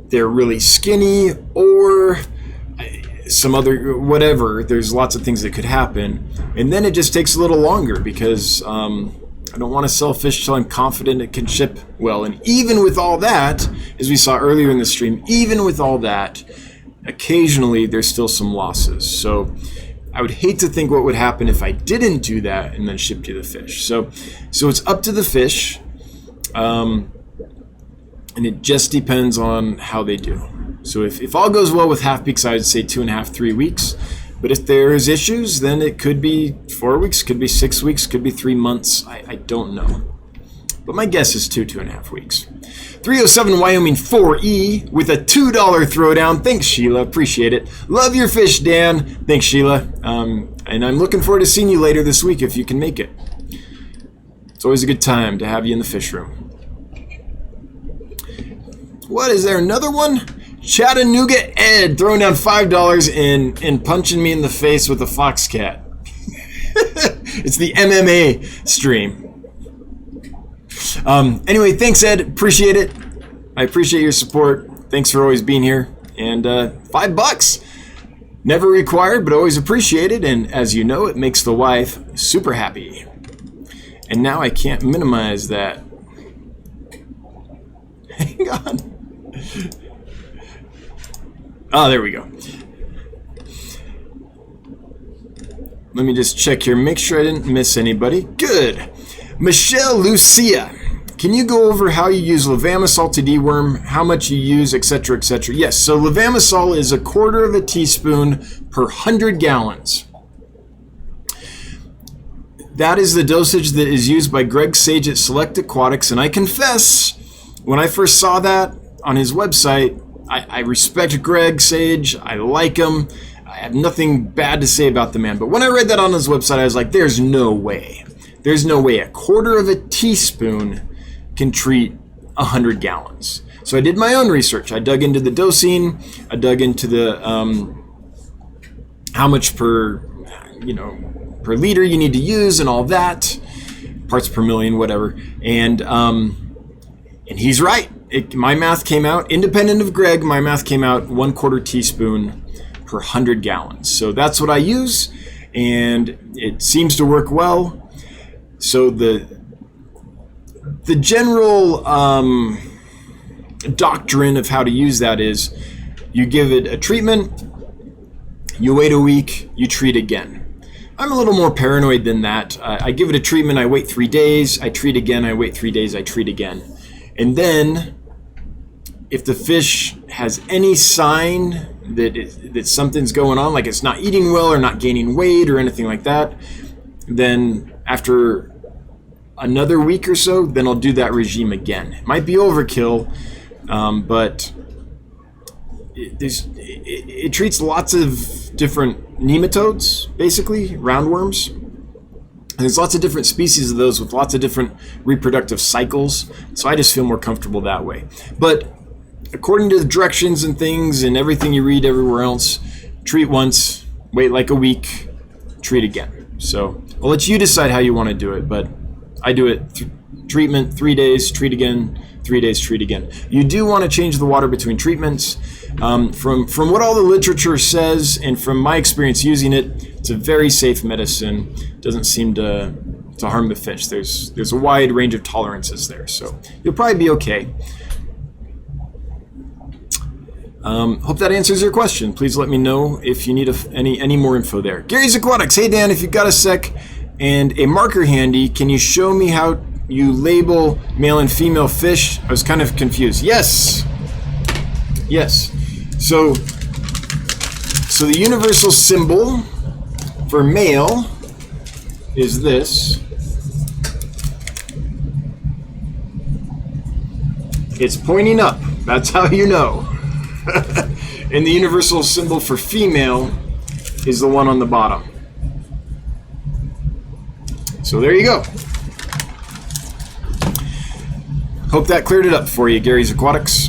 they're really skinny, or some other whatever. There's lots of things that could happen, and then it just takes a little longer because I don't want to sell fish till I'm confident it can ship well. And even with all that, as we saw earlier in the stream, even with all that, occasionally there's still some losses. So I would hate to think what would happen if I didn't do that and then ship you the fish. So it's up to the fish, and it just depends on how they do. So if all goes well with half beaks, I would say 2.5, 3 weeks. But if there's issues, then it could be 4 weeks, could be 6 weeks, could be 3 months. I don't know. But my guess is 2.5 weeks. 307 Wyoming 4E with a $2 throwdown. Thanks, Sheila. Appreciate it. Love your fish, Dan. Thanks, Sheila. And I'm looking forward to seeing you later this week if you can make it. It's always a good time to have you in the fish room. What is there? Another one? Chattanooga Ed throwing down $5 and punching me in the face with a fox cat. It's the MMA stream. Anyway, thanks, Ed. Appreciate it. I appreciate your support. Thanks for always being here. And $5. Never required, but always appreciated. And as you know, it makes the wife super happy. And now I can't minimize that. Hang on. Oh, there we go. Let me just check here. Make sure I didn't miss anybody. Good. Michelle Lucia. Can you go over how you use levamisol to deworm, how much you use, etc., etc.? Yes, so levamisol is 1/4 teaspoon per 100 gallons. That is the dosage that is used by Greg Sage at Select Aquatics, and I confess, when I first saw that on his website, I respect Greg Sage, I like him, I have nothing bad to say about the man, but when I read that on his website, I was like, there's no way. There's no way 1/4 teaspoon can treat 100 gallons. So I did my own research. I dug into the dosing. I dug into the how much per liter you need to use and all that, parts per million, whatever. And he's right. My math came out, independent of Greg. My math came out 1/4 teaspoon per 100 gallons. So that's what I use, and it seems to work well. So the general doctrine of how to use that is you give it a treatment, you wait a week, you treat again. I'm a little more paranoid than that. I give it a treatment, I wait 3 days, I treat again, I wait 3 days, I treat again. And then if the fish has any sign that something's going on, like it's not eating well or not gaining weight or anything like that, then after another week or so, then I'll do that regime again. It might be overkill, but it treats lots of different nematodes, basically, roundworms. And there's lots of different species of those with lots of different reproductive cycles, so I just feel more comfortable that way. But according to the directions and things and everything you read everywhere else, treat once, wait like a week, treat again. So I'll let you decide how you want to do it, but I do it treatment, 3 days, treat again, 3 days, treat again. You do want to change the water between treatments. From what all the literature says and from my experience using it, it's a very safe medicine. Doesn't seem to harm the fish. There's a wide range of tolerances there, so you'll probably be okay. Hope that answers your question. Please let me know if you need any more info there. Gary's Aquatics. Hey Dan, if you've got a sec and a marker handy, can you show me how you label male and female fish? I was kind of confused. Yes. So the universal symbol for male is this. It's pointing up. That's how you know. And the universal symbol for female is the one on the bottom. So there you go. Hope that cleared it up for you, Gary's Aquatics.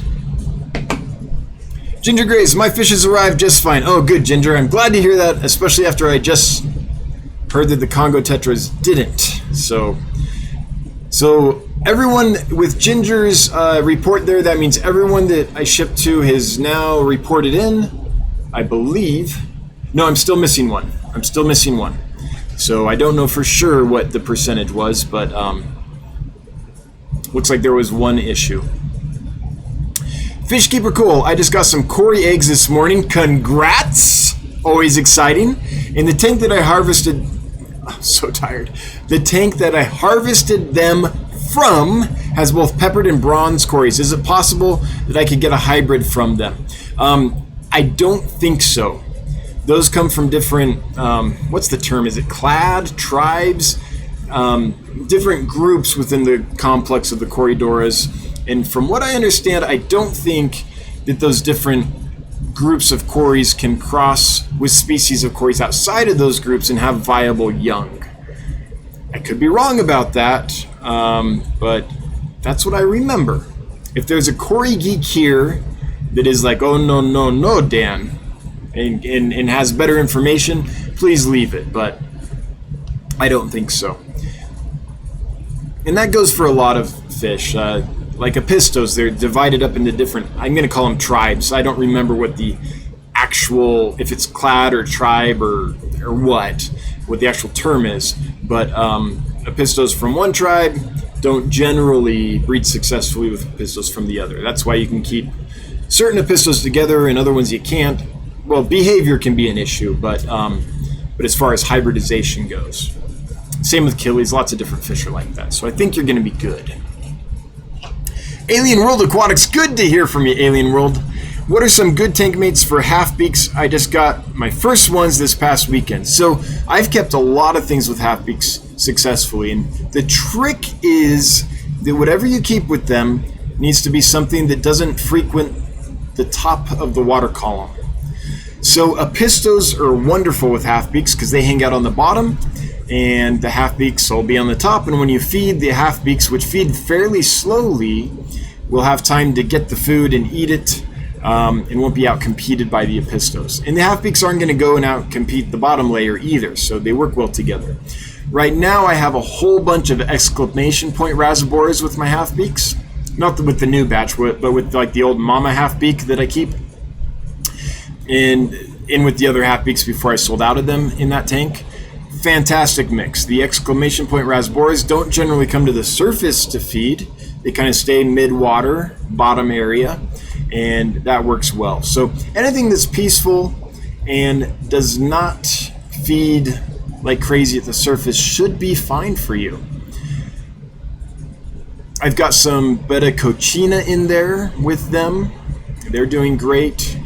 Ginger Grays, my fishes arrived just fine. Oh, good, Ginger. I'm glad to hear that, especially after I just heard that the Congo Tetras didn't. So everyone with Ginger's report there, that means everyone that I shipped to has now reported in, I believe. No, I'm still missing one. So I don't know for sure what the percentage was, but looks like there was one issue. Fishkeeper Cool, I just got some Cory eggs this morning. Congrats! Always exciting. In the tank that I harvested, I'm so tired. The tank that I harvested them from has both peppered and bronze Corys. Is it possible that I could get a hybrid from them? I don't think so. Those come from different, what's the term? Is it clad, tribes? Different groups within the complex of the Corydoras. And from what I understand, I don't think that those different groups of Corys can cross with species of Corys outside of those groups and have viable young. I could be wrong about that, but that's what I remember. If there's a Cory geek here that is like, oh no, no, no, Dan, and has better information, please leave it, but I don't think so. And that goes for a lot of fish. Like apistos, they're divided up into different, I'm going to call them tribes. I don't remember what the actual, if it's clad or tribe or what the actual term is, but apistos from one tribe don't generally breed successfully with apistos from the other. That's why you can keep certain apistos together and other ones you can't. Well, behavior can be an issue, but as far as hybridization goes, same with killies, lots of different fish are like that. So I think you're going to be good. Alien World Aquatics, good to hear from you, Alien World. What are some good tank mates for half-beaks? I just got my first ones this past weekend. So I've kept a lot of things with half-beaks successfully. And the trick is that whatever you keep with them needs to be something that doesn't frequent the top of the water column. So apistos are wonderful with half-beaks because they hang out on the bottom and the half-beaks will be on the top. And when you feed the half-beaks, which feed fairly slowly, will have time to get the food and eat it. And won't be out-competed by the apistos. And the half-beaks aren't going to go and out-compete the bottom layer either, so they work well together. Right now I have a whole bunch of exclamation point rasibores with my half-beaks. Not with the new batch, but with like the old mama half-beak that I keep. And in with the other half-beaks before I sold out of them in that tank. Fantastic mix. The exclamation point rasibores don't generally come to the surface to feed. They kind of stay mid-water, bottom area. And that works well. So anything that's peaceful and does not feed like crazy at the surface should be fine for you. I've got some Beta Cochina in there with them. They're doing great.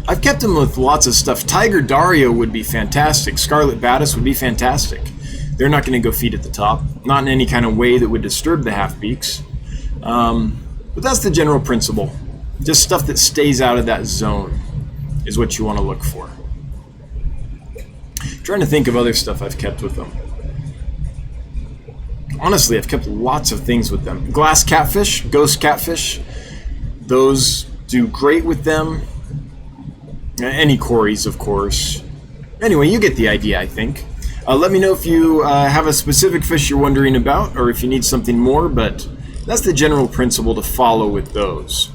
I've kept them with lots of stuff. Tiger Dario would be fantastic. Scarlet Batis would be fantastic. They're not going to go feed at the top. Not in any kind of way that would disturb the half-beaks. But that's the general principle. Just stuff that stays out of that zone is what you want to look for. I'm trying to think of other stuff I've kept with them. Honestly, I've kept lots of things with them. Glass catfish, ghost catfish, those do great with them. Any Corys, of course. Anyway, you get the idea, I think. Let me know if you have a specific fish you're wondering about, or if you need something more, but that's the general principle to follow with those.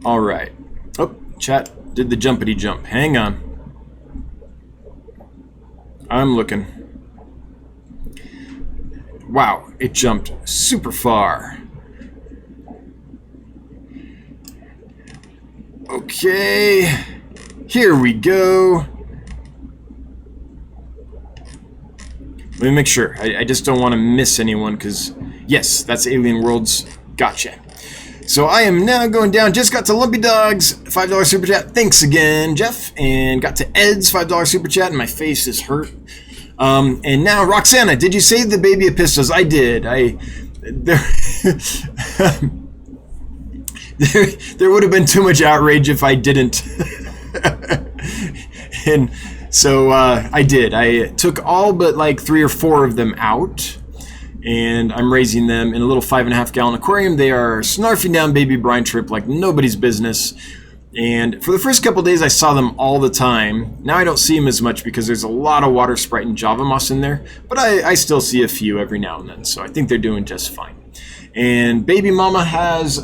All right. Oh, chat did the jumpity jump. Hang on. I'm looking. Wow, it jumped super far. Okay, here we go. Let me make sure. I just don't want to miss anyone because, yes, that's Alien Worlds. Gotcha. So I am now going down. Just got to Lumpy Dog's $5 Super Chat. Thanks again, Jeff. And got to Ed's $5 Super Chat, and my face is hurt. And now, Roxana, did you save the baby apistos? I did. There would have been too much outrage if I didn't. And so I did. I took all but like 3 or 4 of them out, and I'm raising them in a little 5.5 gallon aquarium. They are snarfing down baby brine shrimp like nobody's business. And for the first couple days, I saw them all the time. Now I don't see them as much because there's a lot of water sprite and Java moss in there, but I still see a few every now and then. So I think they're doing just fine. And baby mama has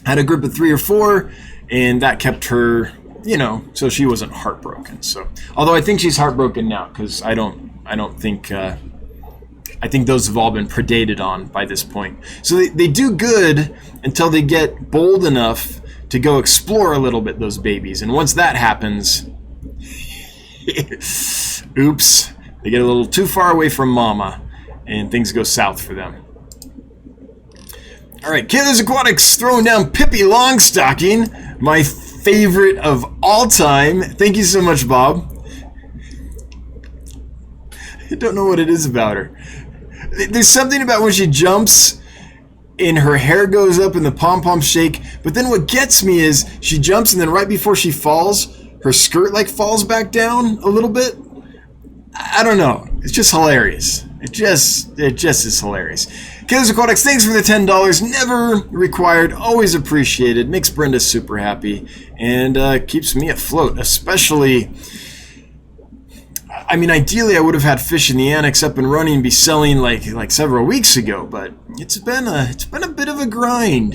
had a group of 3 or 4, and that kept her, you know, so she wasn't heartbroken. So, although I think she's heartbroken now because I don't think I think those have all been predated on by this point. So they do good until they get bold enough to go explore a little bit, those babies. And once that happens, oops, they get a little too far away from mama and things go south for them. All right, Killers Aquatics throwing down Pippi Longstocking, my favorite of all time. Thank you so much, Bob. I don't know what it is about her. There's something about when she jumps and her hair goes up and the pom-poms shake, but then what gets me is she jumps and then right before she falls, her skirt like falls back down a little bit. I don't know. It's just hilarious. It just is hilarious. Killers Aquatics, thanks for the $10. Never required, always appreciated. Makes Brenda super happy and keeps me afloat. Especially, I mean, ideally I would have had Fish in the Annex up and running and be selling like several weeks ago, but it's been a bit of a grind.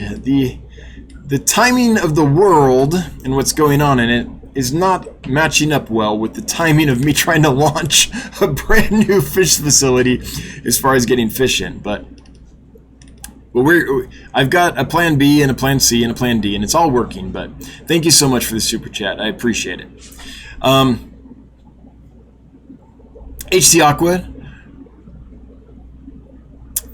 The timing of the world and what's going on in it is not matching up well with the timing of me trying to launch a brand new fish facility as far as getting fish in. But I've got a plan B and a plan C and a plan D, and it's all working. But thank you so much for the super chat. I appreciate it. HC Aqua.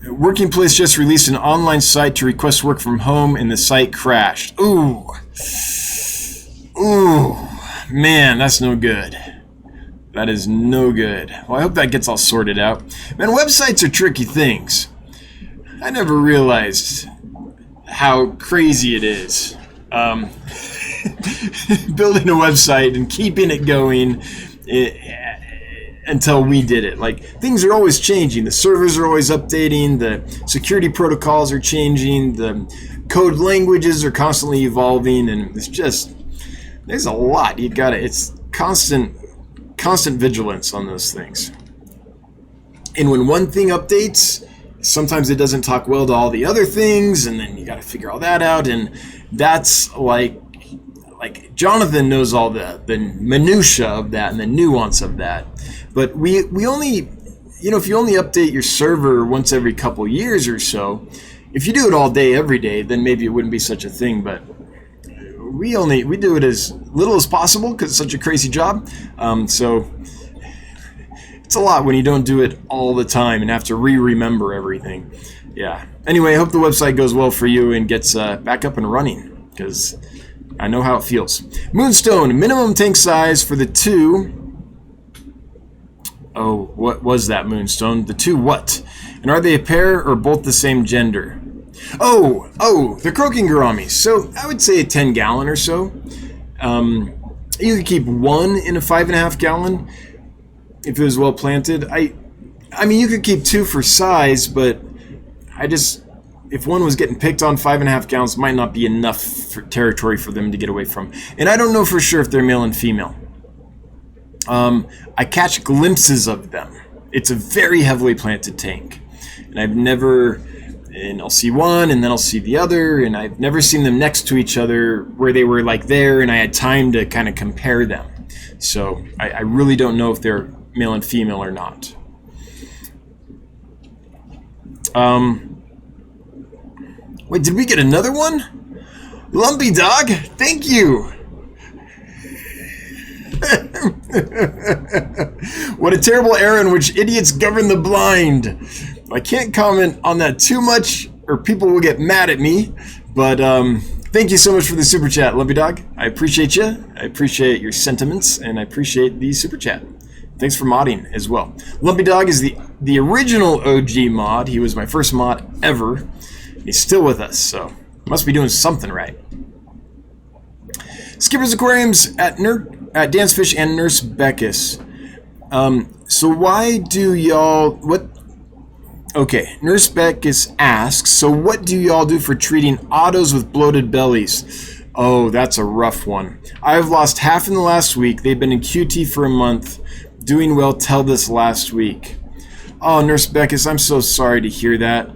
Working Place just released an online site to request work from home, and the site crashed. Ooh, man, that's no good. That is no good. Well, I hope that gets all sorted out. Man, websites are tricky things. I never realized how crazy it is. Building a website and keeping it going until we did it. Like, things are always changing. The servers are always updating. The security protocols are changing. The code languages are constantly evolving, and it's just, there's a lot. It's constant vigilance on those things. And when one thing updates, sometimes it doesn't talk well to all the other things, and then you got to figure all that out. And that's like Jonathan knows all the minutia of that and the nuance of that. But we only, if you only update your server once every couple years or so, if you do it all day, every day, then maybe it wouldn't be such a thing. But we do it as little as possible because it's such a crazy job. So it's a lot when you don't do it all the time and have to remember everything. Yeah. Anyway, I hope the website goes well for you and gets back up and running, because I know how it feels. Moonstone, minimum tank size for the two. Oh, what was that, Moonstone? The two what? And are they a pair or both the same gender? Oh, they're Croaking Gourami. So I would say a 10-gallon or so. You could keep one in a 5.5 gallon if it was well planted. I mean, you could keep two for size, but if one was getting picked on, 5.5 gallons might not be enough for territory for them to get away from. And I don't know for sure if they're male and female. I catch glimpses of them. It's a very heavily planted tank. And I'll see one and then I'll see the other, and I've never seen them next to each other where they were like there and I had time to kind of compare them. So I really don't know if they're male and female or not. Wait, did we get another one? Lumpy Dog, thank you. What a terrible era in which idiots govern the blind. I can't comment on that too much or people will get mad at me, but thank you so much for the super chat, Lumpy Dog. I appreciate you. I appreciate your sentiments, and I appreciate the super chat. Thanks for modding as well. Lumpy Dog is the original OG mod. He was my first mod ever. He's still with us, so must be doing something right. Skipper's Aquariums at Dance Fish and Nurse Beckus. So why do y'all... What? Okay, Nurse Beckus asks, so what do y'all do for treating ottos with bloated bellies? Oh, that's a rough one. I've lost half in the last week. They've been in QT for a month. Doing well till this last week. Oh, Nurse Beckus, I'm so sorry to hear that.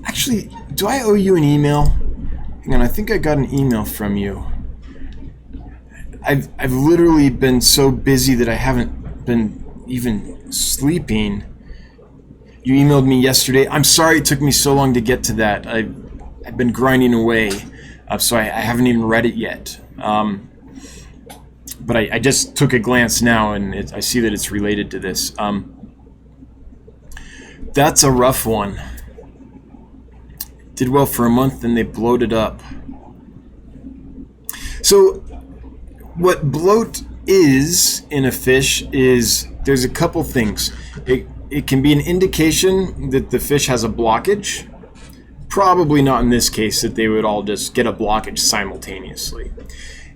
Actually, do I owe you an email? Hang on, I think I got an email from you. I've literally been so busy that I haven't been even sleeping. You emailed me yesterday. I'm sorry it took me so long to get to that. I've been grinding away, so I haven't even read it yet. But I just took a glance now, and I see that it's related to this. That's a rough one. Did well for a month, then they bloated up. So what bloat is in a fish is there's a couple things. It can be an indication that the fish has a blockage. Probably not in this case that they would all just get a blockage simultaneously.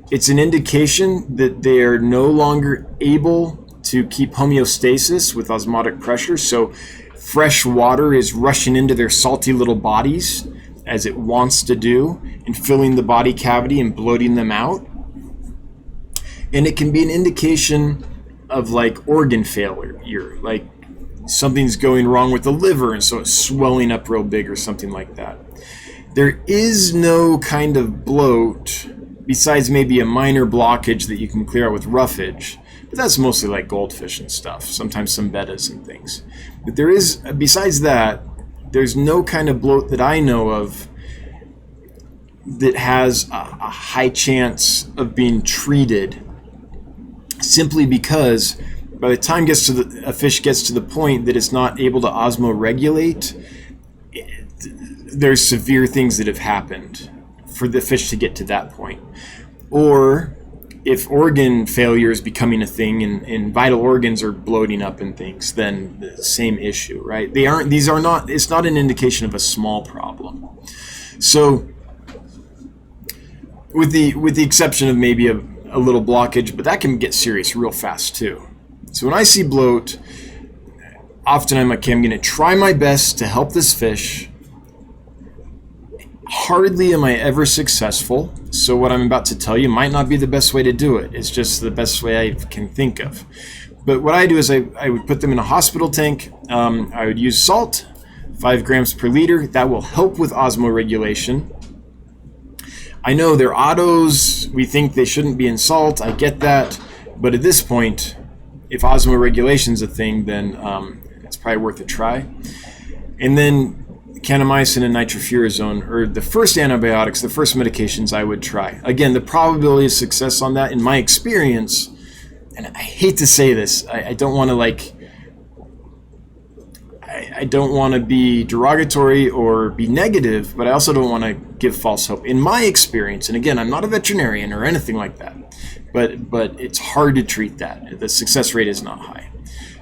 it's an indication that they are no longer able to keep homeostasis with osmotic pressure. So fresh water is rushing into their salty little bodies as it wants to do and filling the body cavity and bloating them out. And it can be an indication of like organ failure, like something's going wrong with the liver and so it's swelling up real big or something like that. There is no kind of bloat besides maybe a minor blockage that you can clear out with roughage, but that's mostly like goldfish and stuff, sometimes some bettas and things. But there is, besides that, there's no kind of bloat that I know of that has a high chance of being treated, simply because by the time a fish gets to the point that it's not able to osmoregulate, there's severe things that have happened for the fish to get to that point. Or if organ failure is becoming a thing and vital organs are bloating up and things, then the same issue, right? It's not an indication of a small problem. So with the exception of maybe a little blockage, but that can get serious real fast too. So when I see bloat, often I'm like, okay, I'm going to try my best to help this fish. Hardly am I ever successful. So what I'm about to tell you might not be the best way to do it. It's just the best way I can think of. But what I do is I would put them in a hospital tank. I would use salt, 5 grams per liter. That will help with osmoregulation. I know they're autos. We think they shouldn't be in salt. I get that. But at this point, if osmoregulation is a thing, then it's probably worth a try. And then kanamycin and nitrofurazone are the first antibiotics, the first medications I would try. Again, the probability of success on that, in my experience, and I hate to say this, I don't want to I don't want to be derogatory or be negative, but I also don't want to give false hope. In my experience, and again, I'm not a veterinarian or anything like that, but it's hard to treat that. The success rate is not high.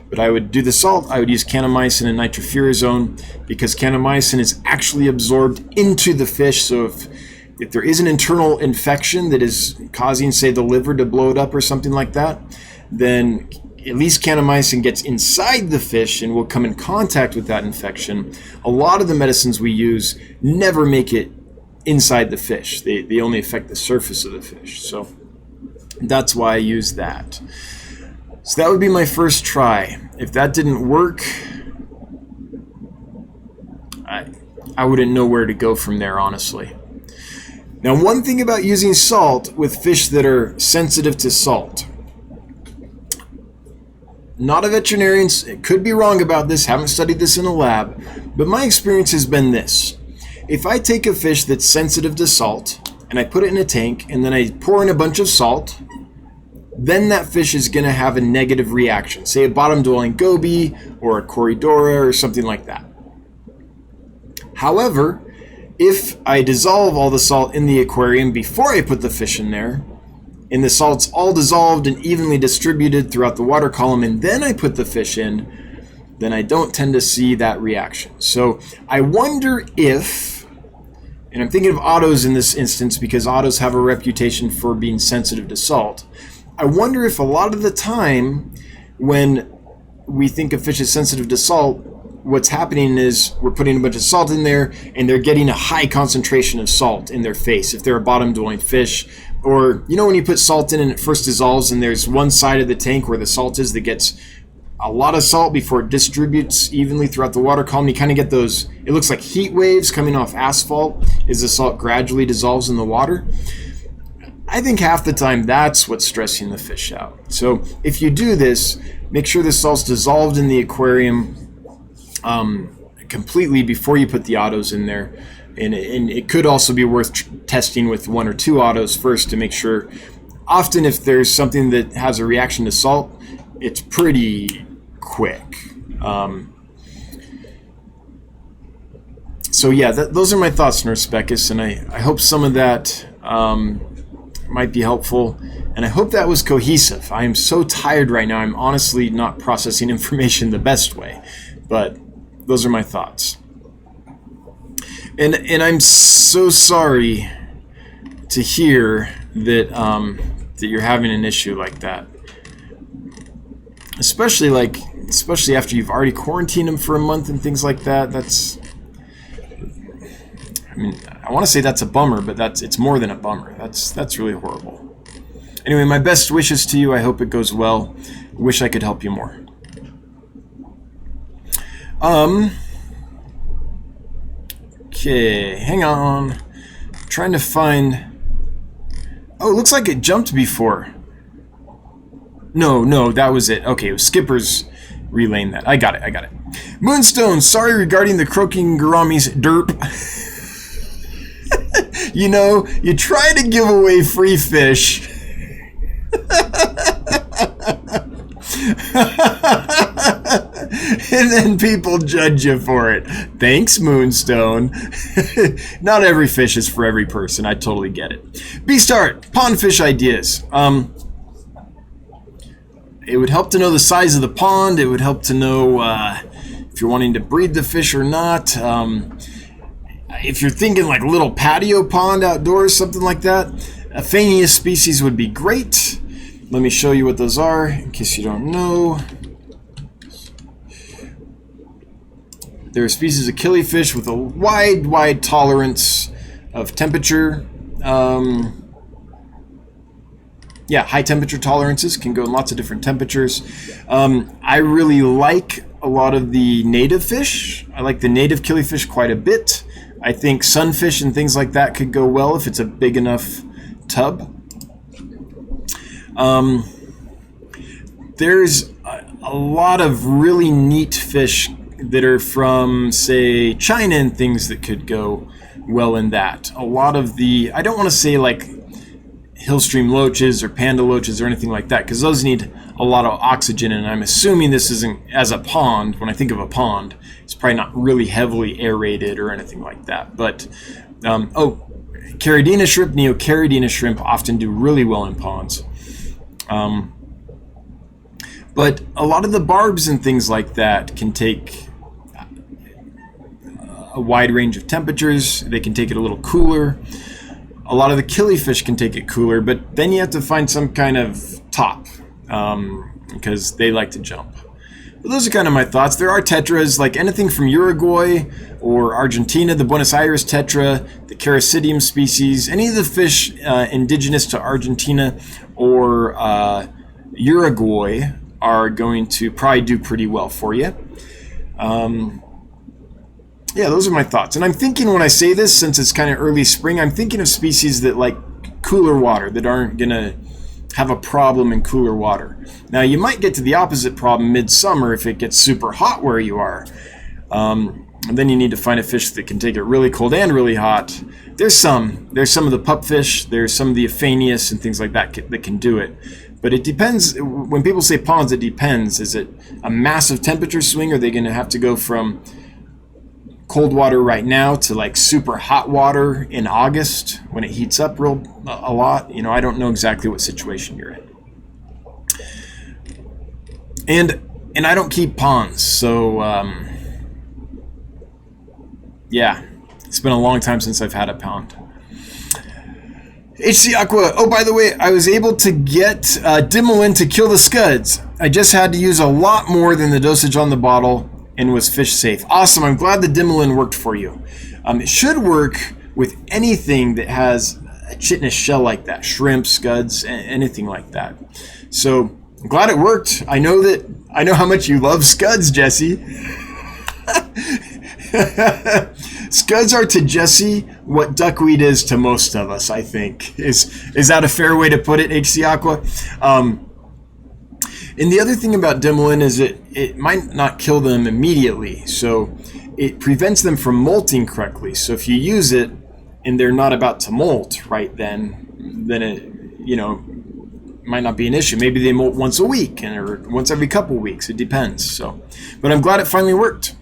But I would do the salt. I would use kanamycin and nitrofurazone because kanamycin is actually absorbed into the fish. So if there is an internal infection that is causing, say, the liver to bloat up or something like that, then at least kanamycin gets inside the fish and will come in contact with that infection. A lot of the medicines we use never make it inside the fish. They only affect the surface of the fish. So that's why I use that. So that would be my first try. If that didn't work, I wouldn't know where to go from there, honestly. Now, one thing about using salt with fish that are sensitive to salt. Not a veterinarian, could be wrong about this, haven't studied this in a lab, but my experience has been this. If I take a fish that's sensitive to salt and I put it in a tank and then I pour in a bunch of salt, then that fish is going to have a negative reaction, say a bottom-dwelling goby or a Corydoras or something like that. However, if I dissolve all the salt in the aquarium before I put the fish in there, and the salt's all dissolved and evenly distributed throughout the water column, and then I put the fish in, then I don't tend to see that reaction. So I wonder if, and I'm thinking of autos in this instance because autos have a reputation for being sensitive to salt, I wonder if a lot of the time when we think a fish is sensitive to salt, what's happening is we're putting a bunch of salt in there and they're getting a high concentration of salt in their face if they're a bottom-dwelling fish. Or, you know, when you put salt in and it first dissolves and there's one side of the tank where the salt is that gets a lot of salt before it distributes evenly throughout the water column. You kind of get those, it looks like heat waves coming off asphalt as the salt gradually dissolves in the water. I think half the time that's what's stressing the fish out. So if you do this, make sure the salt's dissolved in the aquarium completely before you put the autos in there. And it could also be worth testing with 1 or 2 autos first to make sure. Often if there's something that has a reaction to salt, it's pretty quick. So yeah, those are my thoughts, Nurse Beckus, and I hope some of that might be helpful, and I hope that was cohesive. I am so tired right now. I'm honestly not processing information the best way, but those are my thoughts. And I'm so sorry to hear that that you're having an issue like that. Especially after you've already quarantined them for a month and things like that. I mean, I want to say that's a bummer, but it's more than a bummer. That's really horrible. Anyway, my best wishes to you. I hope it goes well. Wish I could help you more. Okay, hang on. I'm trying to find. Oh, it looks like it jumped before. No, that was it. Okay, it was Skipper's relaying that. I got it. Moonstone, sorry regarding the Croaking Gourami's derp. You know, you try to give away free fish. And then people judge you for it. Thanks, Moonstone. Not every fish is for every person. I totally get it. B-Start, pond fish ideas. It would help to know the size of the pond. It would help to know if you're wanting to breed the fish or not. If you're thinking like a little patio pond outdoors, something like that, Aphanius species would be great. Let me show you what those are, in case you don't know. They're a species of killifish with a wide tolerance of temperature. High temperature tolerances, can go in lots of different temperatures. I really like a lot of the native fish. I like the native killifish quite a bit. I think sunfish and things like that could go well if it's a big enough tub. There's a lot of really neat fish that are from, say, China and things that could go well in that. A lot of the, I don't want to say like hillstream loaches or panda loaches or anything like that, because those need a lot of oxygen, and I'm assuming this isn't, as a pond, when I think of a pond, it's probably not really heavily aerated or anything like that. But, Caridina shrimp, Neocaridina shrimp often do really well in ponds. But a lot of the barbs and things like that can take a wide range of temperatures. They can take it a little cooler. A lot of the killifish can take it cooler, but then you have to find some kind of top, because they like to jump. But those are kind of my thoughts. There are tetras, like anything from Uruguay or Argentina, the Buenos Aires tetra, the Caracidium species, any of the fish indigenous to Argentina or Uruguay are going to probably do pretty well for you. Yeah, those are my thoughts. And I'm thinking when I say this, since it's kind of early spring, I'm thinking of species that like cooler water, that aren't going to have a problem in cooler water. Now, you might get to the opposite problem midsummer if it gets super hot where you are. And then you need to find a fish that can take it really cold and really hot. There's some of the pupfish, there's some of the Aphanius and things like that that can do it. But it depends. When people say ponds, it depends. Is it a massive temperature swing? Are they going to have to go from cold water right now to like super hot water in August when it heats up a lot? You know, I don't know exactly what situation you're in. And I don't keep ponds, so yeah, it's been a long time since I've had a pond. HC Aqua. Oh, by the way, I was able to get Dimolin to kill the scuds. I just had to use a lot more than the dosage on the bottle and was fish safe. Awesome. I'm glad the Dimolin worked for you. It should work with anything that has a chitinous shell like that. Shrimp, scuds, anything like that. So I'm glad it worked. I know how much you love scuds, Jesse. Scuds are to Jesse what duckweed is to most of us, I think. Is that a fair way to put it, HC Aqua? And the other thing about Dimolin is it might not kill them immediately, so it prevents them from molting correctly. So if you use it and they're not about to molt right then it, you know, might not be an issue. Maybe they molt once a week or once every couple weeks. It depends. So, but I'm glad it finally worked.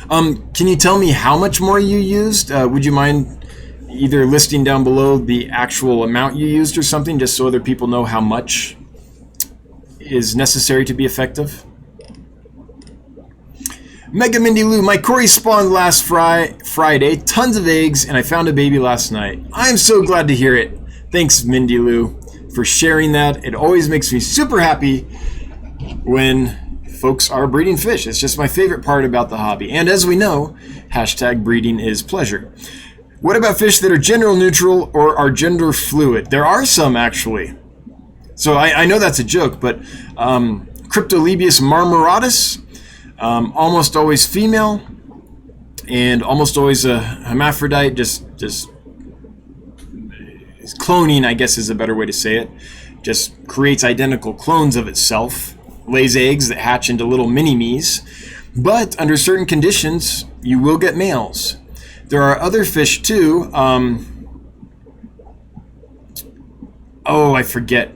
Can you tell me how much more you used? Would you mind either listing down below the actual amount you used or something, just so other people know how much is necessary to be effective? Mega Mindy Lou, my Cory spawned last Friday, tons of eggs, and I found a baby last night. I am so glad to hear it. Thanks, Mindy Lou, for sharing that. It always makes me super happy when folks are breeding fish. It's just my favorite part about the hobby. And as we know, hashtag breeding is pleasure. What about fish that are gender neutral or are gender fluid? There are some, actually. So I know that's a joke, but Cryptolebius marmoratus, almost always female, and almost always a hermaphrodite, just cloning, I guess is a better way to say it. Just creates identical clones of itself, lays eggs that hatch into little mini-me's. But under certain conditions, you will get males. There are other fish too. I forget.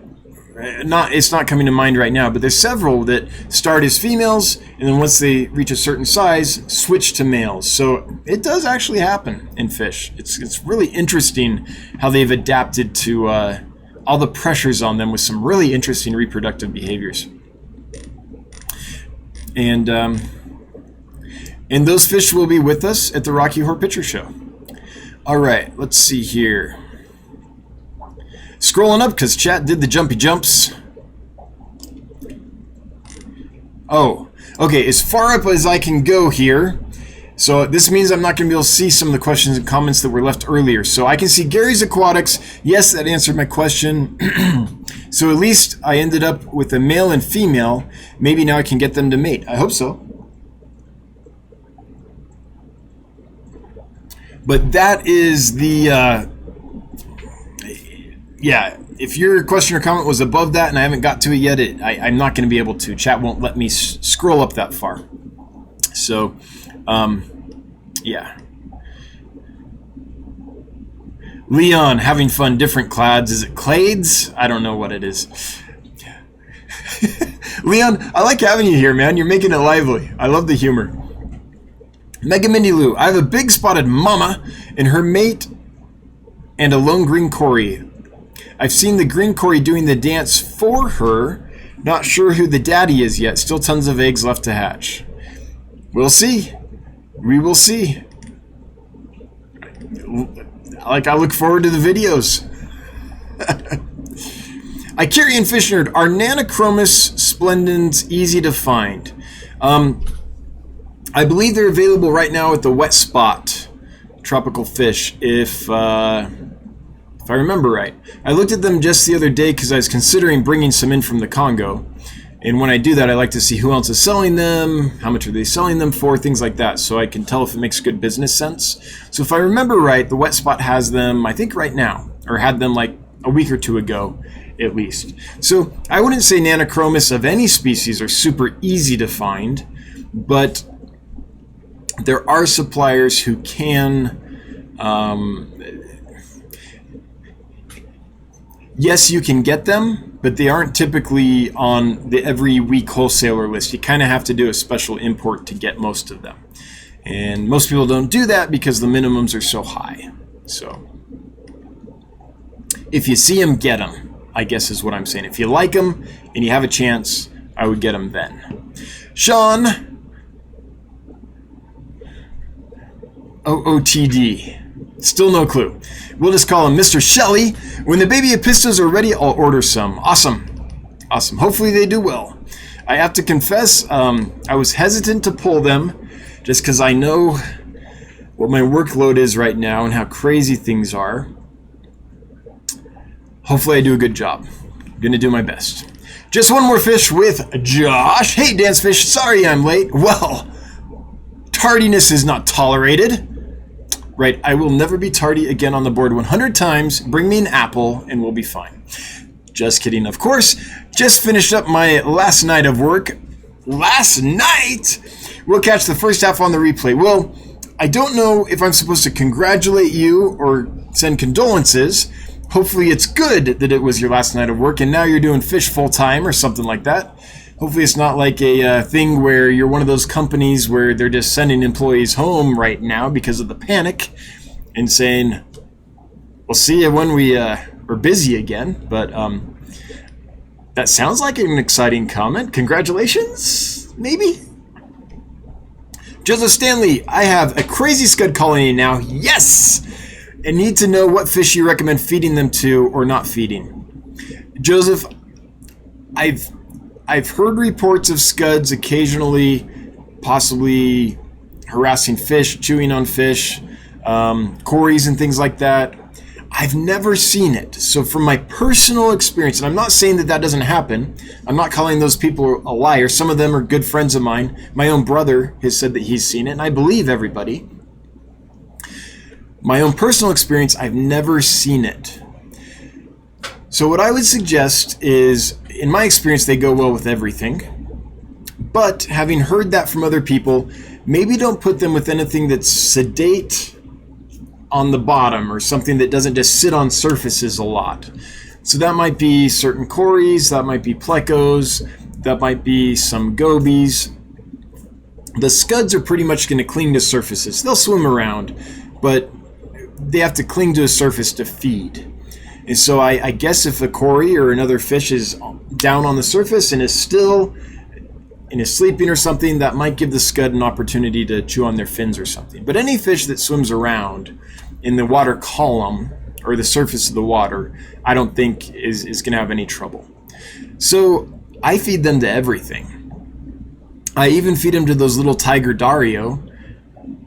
It's not coming to mind right now, but there's several that start as females, and then once they reach a certain size, switch to males. So it does actually happen in fish. It's really interesting how they've adapted to all the pressures on them with some really interesting reproductive behaviors. And those fish will be with us at the Rocky Horror Picture Show. All right, let's see here. Scrolling up because chat did the jumpy jumps. Oh, okay, as far up as I can go here. So this means I'm not going to be able to see some of the questions and comments that were left earlier. So I can see Gary's Aquatics. Yes, that answered my question. So at least I ended up with a male and female. Maybe now I can get them to mate. I hope so. But that is the... yeah, if your question or comment was above that and I haven't got to it yet, I'm not going to be able to. Chat won't let me scroll up that far. So, yeah. Leon, having fun, different clads. Is it clades? I don't know what it is. Leon, I like having you here, man. You're making it lively. I love the humor. Mega Mindy Lou, I have a big spotted mama and her mate and a lone green Cory. I've seen the green Cory doing the dance for her. Not sure who the daddy is yet. Still tons of eggs left to hatch. We'll see. We will see. I look forward to the videos. Icarian Fish Nerd. Are Nanochromis splendens easy to find? I believe they're available right now at the Wet Spot Tropical Fish, if I remember right. I looked at them just the other day because I was considering bringing some in from the Congo. And when I do that, I like to see who else is selling them, how much are they selling them for, things like that, so I can tell if it makes good business sense. So if I remember right, the Wet Spot has them, I think right now, or had them like a week or two ago, at least. So I wouldn't say Nanochromis of any species are super easy to find, but there are suppliers who can... yes, you can get them, but they aren't typically on the every week wholesaler list. You kind of have to do a special import to get most of them. And most people don't do that because the minimums are so high. So if you see them, get them, I guess is what I'm saying. If you like them and you have a chance, I would get them then. Sean, OOTD. Still no clue. We'll just call him Mr. Shelley. When the baby apistos are ready, I'll order some. Awesome. Awesome. Hopefully they do well. I have to confess, I was hesitant to pull them just because I know what my workload is right now and how crazy things are. Hopefully I do a good job. I'm going to do my best. Just one more fish with Josh. Hey, Dance Fish. Sorry I'm late. Well, tardiness is not tolerated. Right, I will never be tardy again on the board 100 times. Bring me an apple and we'll be fine. Just kidding, of course. Just finished up my last night of work. Last night? We'll catch the first half on the replay. Well, I don't know if I'm supposed to congratulate you or send condolences. Hopefully it's good that it was your last night of work and now you're doing fish full time or something like that. Hopefully it's not like a thing where you're one of those companies where they're just sending employees home right now because of the panic and saying, we'll see you when we are busy again. But that sounds like an exciting comment. Congratulations, maybe? Joseph Stanley, I have a crazy scud colony now. Yes! and need to know what fish you recommend feeding them to or not feeding. Joseph, I've heard reports of scuds occasionally possibly harassing fish, chewing on fish, cories and things like that. I've never seen it. So from my personal experience, and I'm not saying that doesn't happen. I'm not calling those people a liar. Some of them are good friends of mine. My own brother has said that he's seen it, and I believe everybody. My own personal experience, I've never seen it. So what I would suggest is, in my experience, they go well with everything. But having heard that from other people, maybe don't put them with anything that's sedate on the bottom or something that doesn't just sit on surfaces a lot. So that might be certain cories, that might be plecos, that might be some gobies. The scuds are pretty much going to cling to surfaces. They'll swim around, but they have to cling to a surface to feed. And so I guess if a cory or another fish is down on the surface and is still and is sleeping or something, that might give the scud an opportunity to chew on their fins or something. But any fish that swims around in the water column or the surface of the water, I don't think is going to have any trouble. So I feed them to everything. I even feed them to those little tiger dario,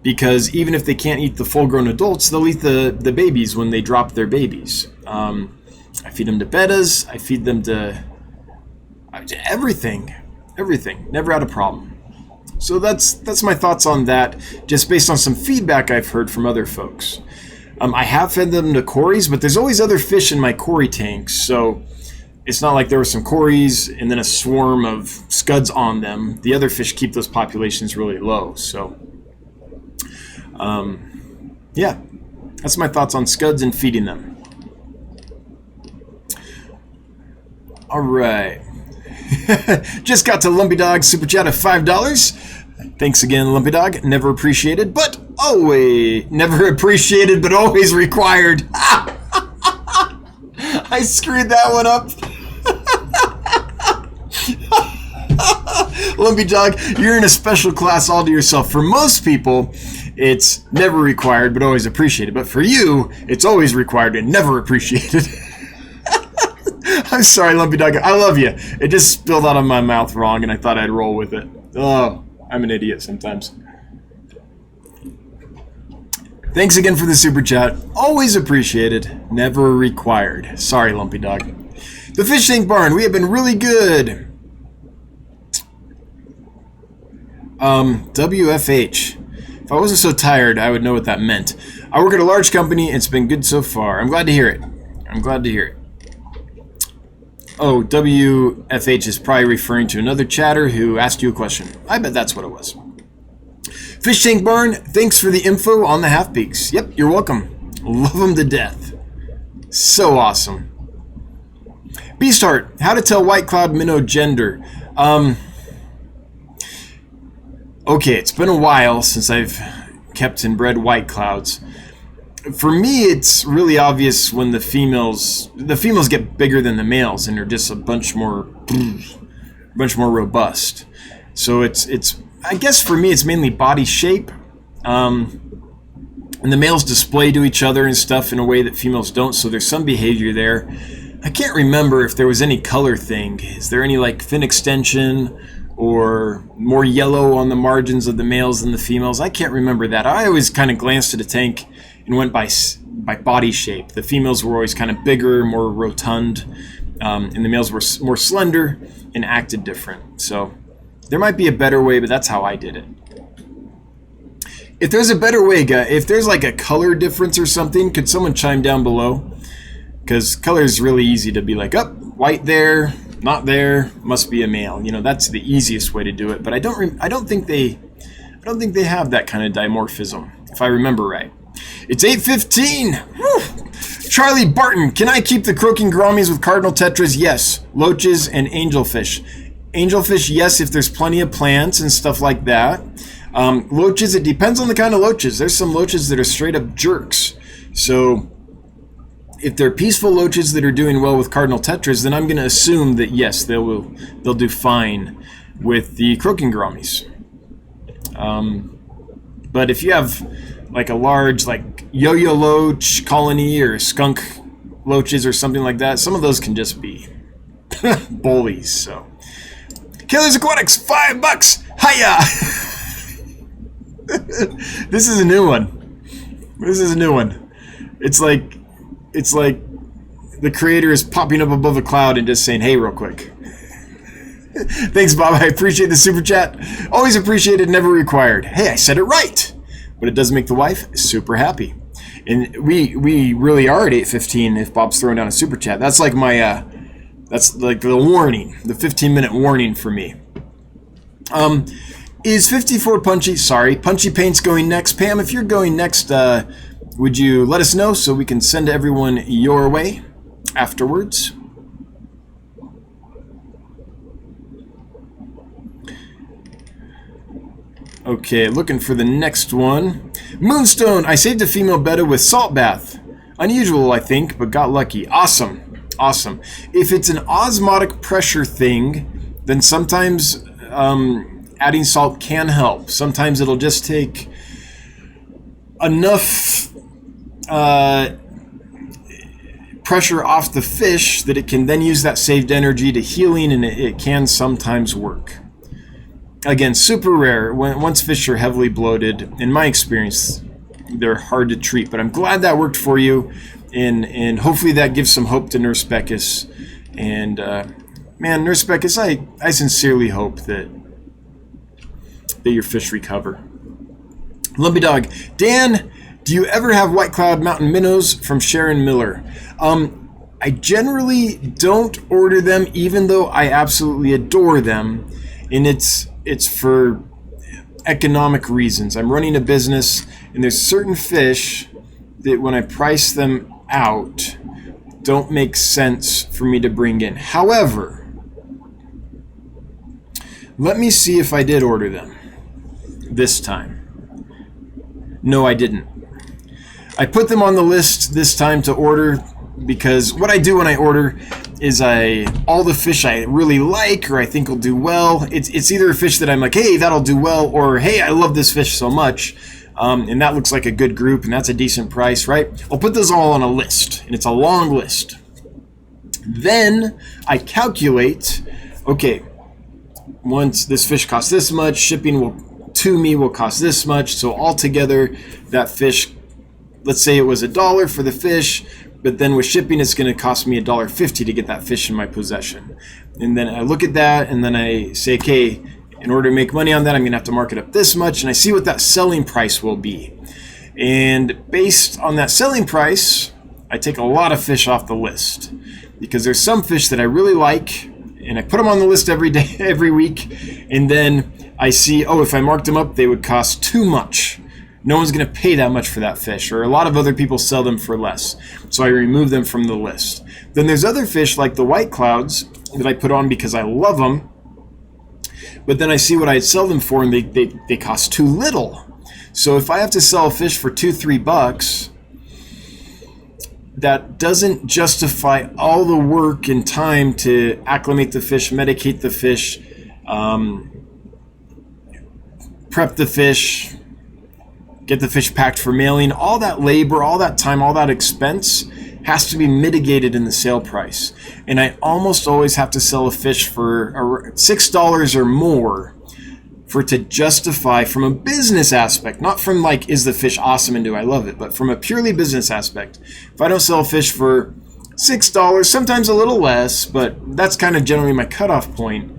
because even if they can't eat the full-grown adults, they'll eat the babies when they drop their babies. I feed them to bettas. I feed them to everything. Everything. Never had a problem. So that's my thoughts on that, just based on some feedback I've heard from other folks. I have fed them to cories, but there's always other fish in my cory tanks, so it's not like there were some cories and then a swarm of scuds on them. The other fish keep those populations really low. So, yeah, that's my thoughts on scuds and feeding them. All right. Just got to Lumpy Dog Super Chat of $5. Thanks again, Lumpy Dog. Never appreciated, but always required. I screwed that one up. Lumpy Dog, you're in a special class all to yourself. For most people, it's never required, but always appreciated. But for you, it's always required and never appreciated. I'm sorry, Lumpy Dog. I love you. It just spilled out of my mouth wrong, and I thought I'd roll with it. Oh, I'm an idiot sometimes. Thanks again for the super chat. Always appreciated, never required. Sorry, Lumpy Dog. The Fish Tank Barn, we have been really good. WFH. If I wasn't so tired, I would know what that meant. I work at a large company, and it's been good so far. I'm glad to hear it. I'm glad to hear it. Oh, WFH is probably referring to another chatter who asked you a question. I bet that's what it was. Fish Tank Barn, thanks for the info on the half-beaks. Yep, you're welcome. Love them to death. So awesome. Beastheart, how to tell white cloud minnow gender. Okay, it's been a while since I've kept and bred white clouds. For me, it's really obvious when the females get bigger than the males and they're just a bunch more robust. So it's I guess for me it's mainly body shape, and the males display to each other and stuff in a way that females don't. So there's some behavior there. I can't remember if there was any color thing. Is there any like fin extension or more yellow on the margins of the males than the females? I can't remember that. I always kind of glanced at a tank and went by body shape. The females were always kind of bigger, more rotund, and the males were more slender and acted different. So there might be a better way, but that's how I did it. If there's a better way, guys, if there's like a color difference or something, could someone chime down below? Because color is really easy to be like, oh, white there, not there, must be a male. You know, that's the easiest way to do it. But I don't think they have that kind of dimorphism, if I remember right. It's 8:15. Woo! Charlie Barton, can I keep the croaking gouramis with cardinal tetras? Yes. Loaches and angelfish. Angelfish, yes, if there's plenty of plants and stuff like that. Loaches, it depends on the kind of loaches. There's some loaches that are straight up jerks. So if they're peaceful loaches that are doing well with cardinal tetras, then I'm going to assume that yes, they'll do fine with the croaking gouramis. But if you have like a large like yo-yo loach colony or skunk loaches or something like that, some of those can just be bullies. So Killers Aquatics, $5. Hiya! This is a new one. It's like the creator is popping up above a cloud and just saying, hey, real quick. Thanks, Bob. I appreciate the super chat. Always appreciated, never required. Hey, I said it right. But it does make the wife super happy. And we really are at 8:15 if Bob's throwing down a super chat. That's like my that's like the warning, the 15-minute warning for me. Is 54 Punchy? Sorry, Punchy Paint's going next. Pam, if you're going next, would you let us know so we can send everyone your way afterwards? Okay, looking for the next one. Moonstone, I saved a female betta with salt bath. Unusual, I think, but got lucky. Awesome. Awesome. If it's an osmotic pressure thing, then sometimes adding salt can help. Sometimes it'll just take enough pressure off the fish that it can then use that saved energy to healing, and it can sometimes work. Again, super rare. Once fish are heavily bloated, in my experience, they're hard to treat. But I'm glad that worked for you, and hopefully that gives some hope to Nurse Beckus. And man, Nurse Beckus, I sincerely hope that your fish recover. Lumpy Dog, Dan, do you ever have White Cloud Mountain Minnows from Sharon Miller? I generally don't order them, even though I absolutely adore them, and it's for economic reasons. I'm running a business, and there's certain fish that when I price them out don't make sense for me to bring in. However, let me see if I did order them this time. No, I didn't. I put them on the list this time to order because what I do when I order is all the fish I really like or I think will do well, it's either a fish that I'm like, hey, that'll do well, or hey, I love this fish so much, and that looks like a good group and that's a decent price, right? I'll put those all on a list, and it's a long list. Then I calculate, okay, once this fish costs this much, shipping to me will cost this much, so altogether that fish, let's say it was $1 for the fish, but then with shipping it's going to cost me $1.50 to get that fish in my possession. And then I look at that and then I say, okay, in order to make money on that, I'm going to have to mark it up this much, and I see what that selling price will be. And based on that selling price, I take a lot of fish off the list, because there's some fish that I really like, and I put them on the list every day, every week, and then I see, oh, if I marked them up, they would cost too much. No one's going to pay that much for that fish, or a lot of other people sell them for less. So I remove them from the list. Then there's other fish like the white clouds that I put on because I love them, but then I see what I'd sell them for and they cost too little. So if I have to sell a fish for $2-3, that doesn't justify all the work and time to acclimate the fish, medicate the fish, prep the fish, get the fish packed for mailing. All that labor, all that time, all that expense has to be mitigated in the sale price. And I almost always have to sell a fish for $6 or more for it to justify from a business aspect, not from like, is the fish awesome and do I love it, but from a purely business aspect. If I don't sell a fish for $6, sometimes a little less, but that's kind of generally my cutoff point,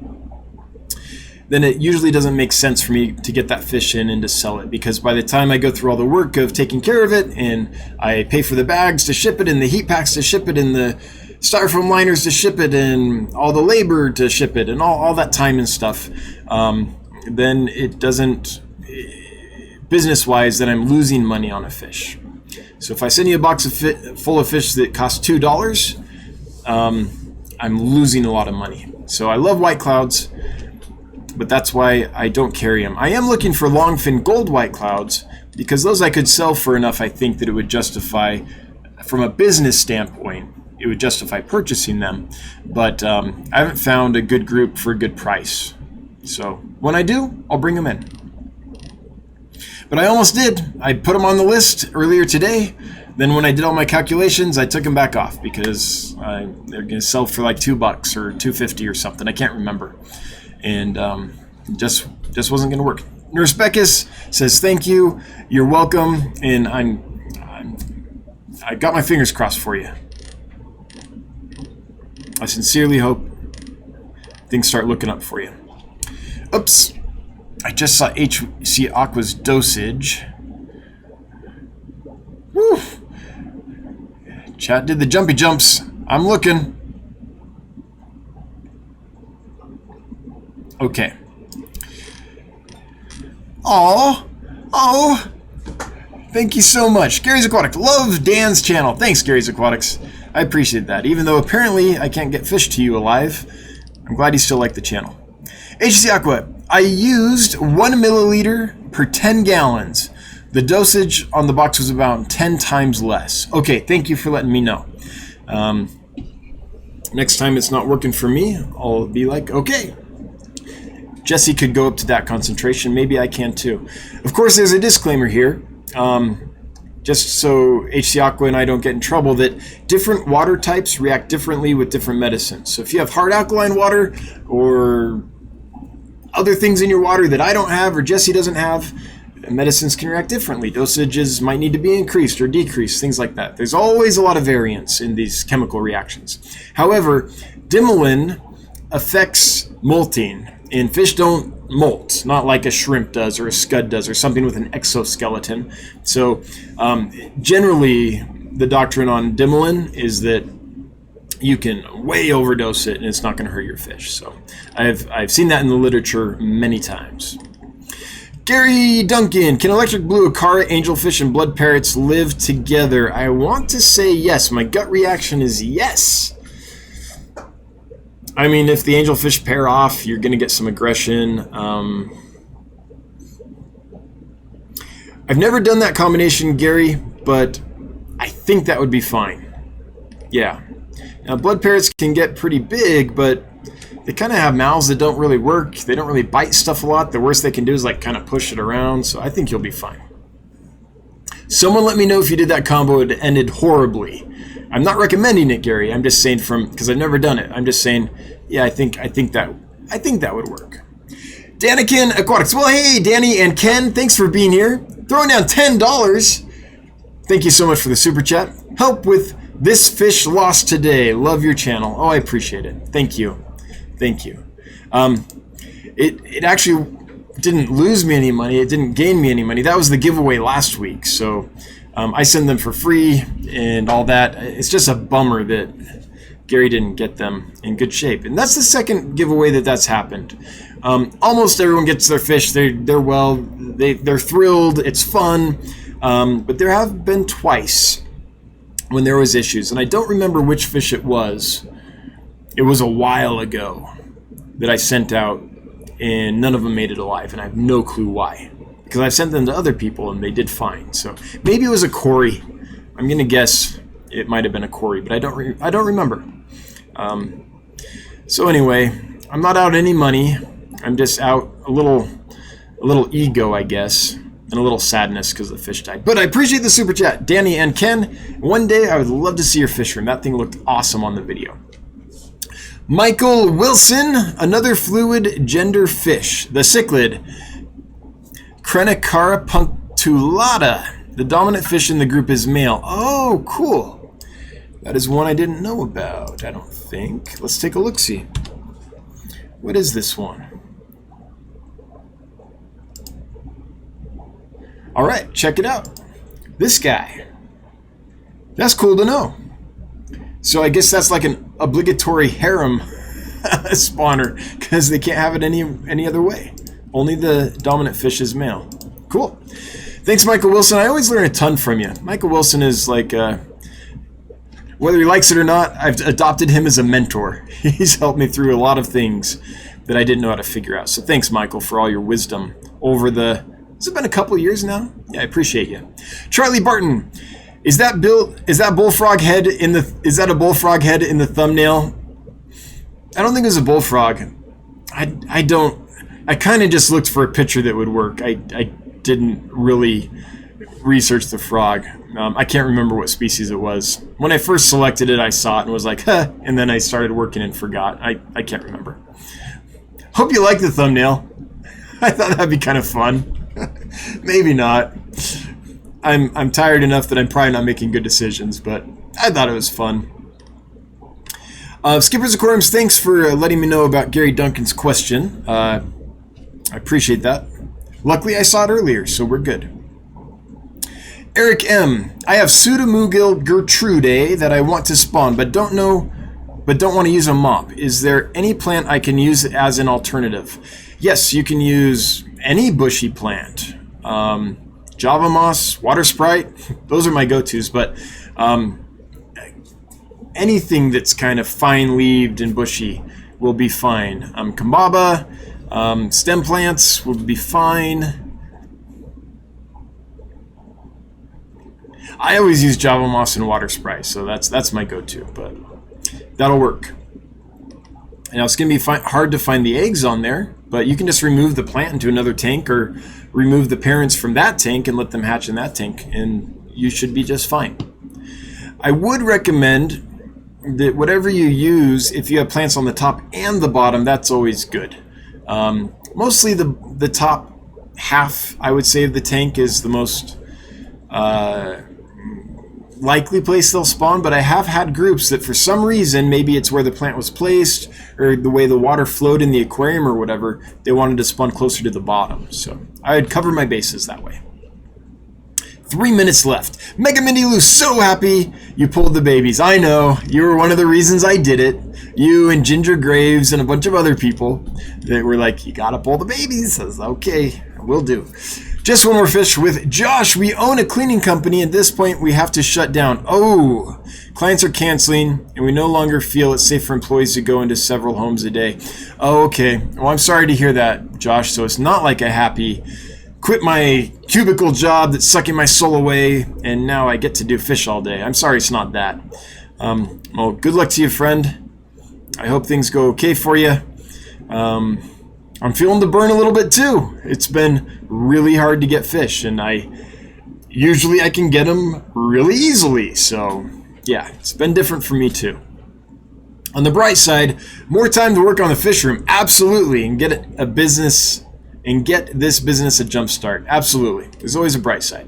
then it usually doesn't make sense for me to get that fish in and to sell it, because by the time I go through all the work of taking care of it, and I pay for the bags to ship it and the heat packs to ship it and the styrofoam liners to ship it and all the labor to ship it and all that time and stuff, then it doesn't, business-wise, then I'm losing money on a fish. So if I send you a box full of fish that costs $2, I'm losing a lot of money. So I love white clouds, but that's why I don't carry them. I am looking for longfin gold white clouds, because those I could sell for enough, I think, that it would justify, from a business standpoint, it would justify purchasing them. But I haven't found a good group for a good price. So when I do, I'll bring them in. But I almost did. I put them on the list earlier today. Then when I did all my calculations, I took them back off because they're going to sell for like $2 or $2.50 or something. I can't remember. And just wasn't going to work. Nurse Beckus says, thank you. You're welcome. And I got my fingers crossed for you. I sincerely hope things start looking up for you. Oops. I just saw HC Aqua's dosage. Woo. Chat did the jumpy jumps. I'm looking. Okay. Oh. Thank you so much. Gary's Aquatics. Love Dan's channel. Thanks, Gary's Aquatics. I appreciate that. Even though apparently I can't get fish to you alive, I'm glad you still like the channel. HC Aqua. I used 1 milliliter per 10 gallons. The dosage on the box was about 10 times less. Okay, thank you for letting me know. Next time it's not working for me, I'll be like, okay. Jesse could go up to that concentration. Maybe I can too. Of course, there's a disclaimer here. Just so HC Aqua and I don't get in trouble, that different water types react differently with different medicines. So if you have hard alkaline water or other things in your water that I don't have or Jesse doesn't have, medicines can react differently. Dosages might need to be increased or decreased, things like that. There's always a lot of variance in these chemical reactions. However, dimolin affects molting, and fish don't molt, not like a shrimp does or a scud does or something with an exoskeleton. So generally, the doctrine on dimolin is that you can way overdose it and it's not going to hurt your fish. So I've seen that in the literature many times. Gary Duncan, can electric blue, acara, angelfish, and blood parrots live together? I want to say yes. My gut reaction is yes. I mean, if the angelfish pair off, you're going to get some aggression. I've never done that combination, Gary, but I think that would be fine. Yeah. Now, blood parrots can get pretty big, but they kind of have mouths that don't really work. They don't really bite stuff a lot. The worst they can do is like kind of push it around. So I think you'll be fine. Someone let me know if you did that combo, it ended horribly. I'm not recommending it, Gary. I'm just saying because I've never done it. I'm just saying, yeah, I think that would work. Danikin Aquatics. Well, hey, Danny and Ken, thanks for being here. Throwing down $10. Thank you so much for the super chat. Help with this fish lost today. Love your channel. Oh, I appreciate it. Thank you. Thank you. It actually didn't lose me any money. It didn't gain me any money. That was the giveaway last week. So I send them for free and all that. It's just a bummer that Gary didn't get them in good shape. And that's the second giveaway that's happened. Almost everyone gets their fish. They're thrilled. It's fun. But there have been twice when there was issues. And I don't remember which fish it was. It was a while ago that I sent out, and none of them made it alive, and I have no clue why. Because I sent them to other people, and they did fine. So maybe it was a Cory. I'm gonna guess it might have been a Cory, but I don't remember. So anyway, I'm not out any money. I'm just out a little ego, I guess, and a little sadness because the fish died. But I appreciate the super chat, Danny and Ken. One day I would love to see your fish room. That thing looked awesome on the video. Michael Wilson, another fluid gender fish, the cichlid Crenicara punctulata. The dominant fish in the group is male. Oh, cool. That is one I didn't know about, I don't think. Let's take a look-see. What is this one? All right, check it out. This guy. That's cool to know. So I guess that's like an obligatory harem spawner because they can't have it any other way. Only the dominant fish is male. Cool. Thanks, Michael Wilson. I always learn a ton from you. Michael Wilson is like, whether he likes it or not, I've adopted him as a mentor. He's helped me through a lot of things that I didn't know how to figure out. So thanks, Michael, for all your wisdom over has it been a couple of years now? Yeah, I appreciate you. Charlie Barton. Is that bullfrog head is that a bullfrog head in the thumbnail? I don't think it was a bullfrog. I kind of just looked for a picture that would work. I didn't really research the frog. I can't remember what species it was. When I first selected it, I saw it and was like, huh, and then I started working and forgot. I can't remember. Hope you like the thumbnail. I thought that'd be kind of fun. Maybe not. I'm tired enough that I'm probably not making good decisions, but I thought it was fun. Skipper's Aquariums, thanks for letting me know about Gary Duncan's question. I appreciate that. Luckily, I saw it earlier, so we're good. Eric M. I have Pseudomugil gertrude that I want to spawn, but don't want to use a mop. Is there any plant I can use as an alternative? Yes, you can use any bushy plant. Java moss, water sprite, those are my go-tos, but anything that's kind of fine-leaved and bushy will be fine. Kambaba, stem plants will be fine. I always use Java moss and water sprite, so that's my go-to, but that'll work. Now it's going to be hard to find the eggs on there, but you can just remove the plant into another tank or remove the parents from that tank and let them hatch in that tank, and you should be just fine. I would recommend that whatever you use, if you have plants on the top and the bottom, that's always good. Mostly the top half, I would say, of the tank is the most likely place they'll spawn, but I have had groups that for some reason, maybe it's where the plant was placed or the way the water flowed in the aquarium or whatever, they wanted to spawn closer to the bottom. So I would cover my bases that way. 3 minutes left. Mega Mindy Lou, so happy you pulled the babies. I know, you were one of the reasons I did it. You and Ginger Graves and a bunch of other people that were like, you gotta pull the babies. I was like, okay, will do. Just one more fish with Josh. We own a cleaning company. At this point, we have to shut down. Oh, clients are canceling, and we no longer feel it's safe for employees to go into several homes a day. Oh, okay. Well, I'm sorry to hear that, Josh. So it's not like a happy quit my cubicle job that's sucking my soul away, and now I get to do fish all day. I'm sorry it's not that. Well, good luck to you, friend. I hope things go okay for you. I'm feeling the burn a little bit too. It's been really hard to get fish, and usually I can get them really easily. So yeah, it's been different for me too. On the bright side, more time to work on the fish room, absolutely, and get this business a jump start. Absolutely, there's always a bright side.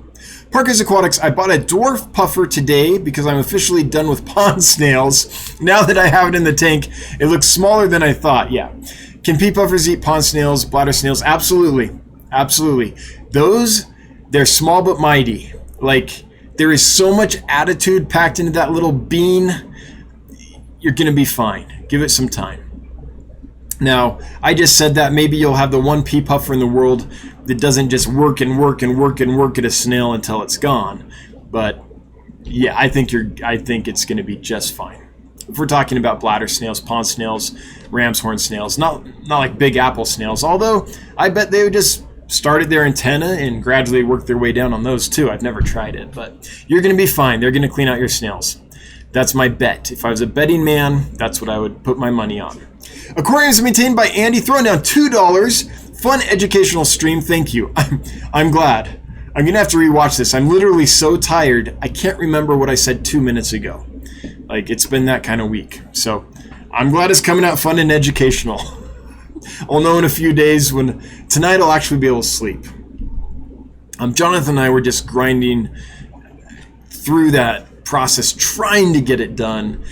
Parker's Aquatics, I bought a dwarf puffer today because I'm officially done with pond snails. Now that I have it in the tank, it looks smaller than I thought. Yeah. Can pea puffers eat pond snails, bladder snails? Absolutely. Absolutely. They're small but mighty. Like, there is so much attitude packed into that little bean. You're going to be fine. Give it some time. Now, I just said that maybe you'll have the one pea puffer in the world that doesn't just work and work and work and work at a snail until it's gone. But yeah, I think it's going to be just fine. If we're talking about bladder snails, pond snails, ram's horn snails, not like big apple snails, although I bet they would just start at their antenna and gradually work their way down on those too. I've never tried it, but you're going to be fine. They're going to clean out your snails. That's my bet. If I was a betting man, that's what I would put my money on. Aquariums maintained by Andy, throwing down $2. Fun educational stream. Thank you. I'm glad. I'm going to have to rewatch this. I'm literally so tired. I can't remember what I said 2 minutes ago. Like, it's been that kind of week. So I'm glad it's coming out fun and educational. I'll know in a few days when tonight I'll actually be able to sleep. Jonathan and I were just grinding through that process, trying to get it done.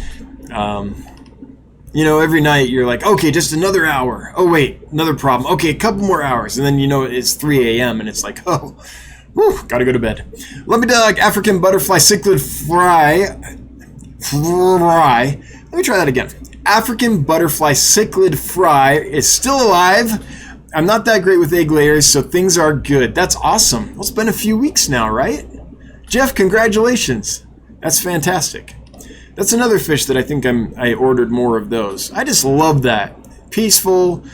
Every night you're like, okay, just another hour. Oh, wait, another problem. Okay, a couple more hours. And then, it's 3 a.m. and it's like, oh, whew, gotta go to bed. Lumpy Dog, African Butterfly Cichlid Fry. Let me try that again. African Butterfly Cichlid Fry is still alive. I'm not that great with egg layers, so things are good. That's awesome. Well, it's been a few weeks now, right? Jeff, congratulations. That's fantastic. That's another fish that I think I ordered more of those. I just love that. Peaceful,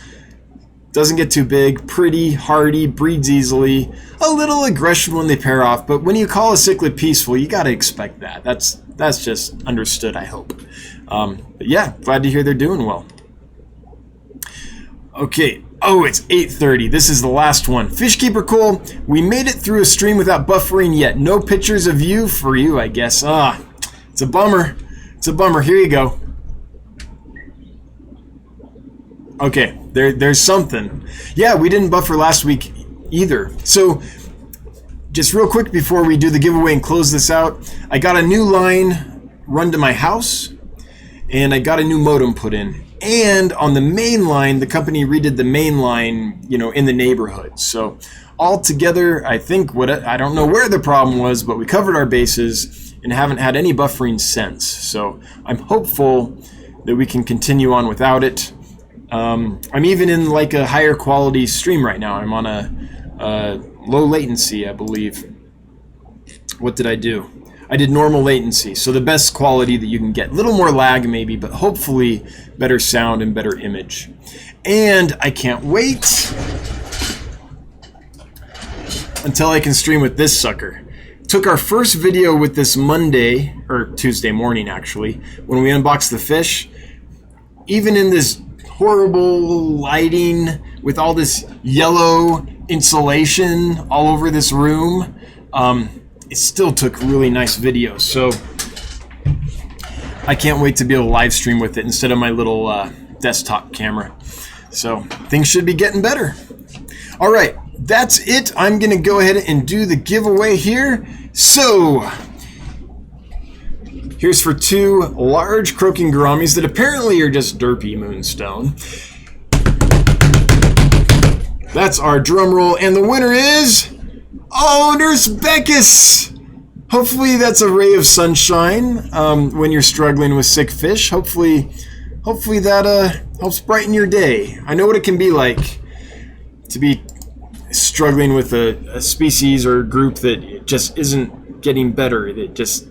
doesn't get too big, pretty, hardy, breeds easily, a little aggression when they pair off, but when you call a cichlid peaceful, you got to expect that. That's just understood, I hope. But yeah, glad to hear they're doing well. Okay, Oh, it's 8:30. This is the last one. Fishkeeper Cole, we made it through a stream without buffering yet. No pictures of you for you, I guess. It's a bummer. It's a bummer. Here you go. Okay, there's something. Yeah, we didn't buffer last week either. So, just real quick before we do the giveaway and close this out, I got a new line run to my house, and I got a new modem put in. And on the main line, the company redid the main line, in the neighborhood. So altogether, I think I don't know where the problem was, but we covered our bases and haven't had any buffering since. So I'm hopeful that we can continue on without it. I'm even in like a higher quality stream right now. I'm on a low latency, I believe. What did I do? I did normal latency, so the best quality that you can get. A little more lag maybe, but hopefully better sound and better image. And I can't wait until I can stream with this sucker. Took our first video with this Monday, or Tuesday morning actually, when we unboxed the fish. Even in this horrible lighting with all this yellow insulation all over this room, it still took really nice videos. So I can't wait to be able to live stream with it instead of my little desktop camera. So things should be getting better. All right, that's it. I'm gonna go ahead and do the giveaway here. So here's for 2 large croaking gouramis that apparently are just derpy moonstone. That's our drum roll, and the winner is Nurse Beckus. Hopefully that's a ray of sunshine when you're struggling with sick fish. Hopefully that helps brighten your day. I know what it can be like to be struggling with a species or group that just isn't getting better. That just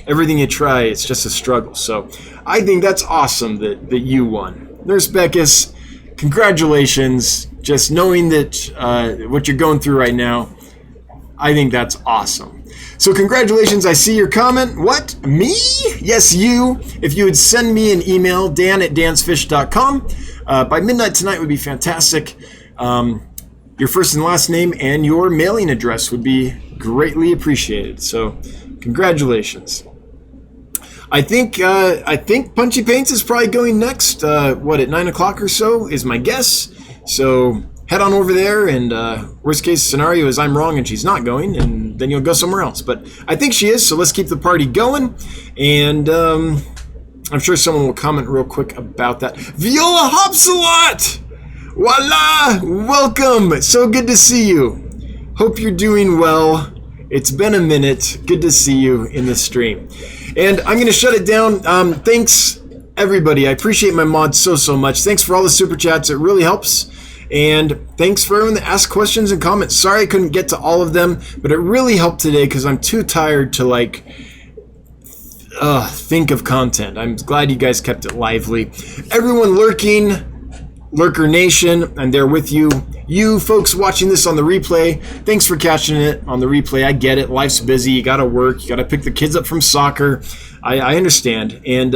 everything you try, it's just a struggle. So I think that's awesome that you won. Nurse Beckus, congratulations. Just knowing that what you're going through right now, I think that's awesome. So congratulations, I see your comment. What? Me? Yes, you. If you would send me an email, dan@dansfish.com. By midnight tonight would be fantastic. Your first and last name and your mailing address would be greatly appreciated. So congratulations. I think Punchy Paints is probably going next. At 9 o'clock or so is my guess. So head on over there, and worst case scenario is I'm wrong and she's not going, and then you'll go somewhere else. But I think she is, so let's keep the party going. And I'm sure someone will comment real quick about that. Viola Hopsalot! Voila! Welcome! So good to see you. Hope you're doing well. It's been a minute. Good to see you in the stream. And I'm going to shut it down. Thanks, everybody. I appreciate my mods so much. Thanks for all the super chats. It really helps. And thanks for everyone that asked questions and comments. Sorry I couldn't get to all of them, but it really helped today because I'm too tired to think of content. I'm glad you guys kept it lively. Everyone lurking, Lurker Nation, I'm there with you. You folks watching this on the replay, thanks for catching it on the replay. I get it. Life's busy. You got to work. You got to pick the kids up from soccer. I understand. And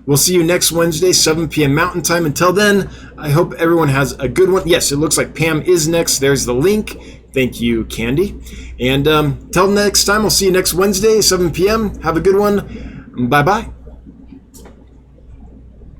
we'll see you next Wednesday, 7 p.m. Mountain Time. Until then, I hope everyone has a good one. Yes, it looks like Pam is next. There's the link. Thank you, Candy. And till next time, I'll see you next Wednesday, 7 p.m. Have a good one. Bye-bye.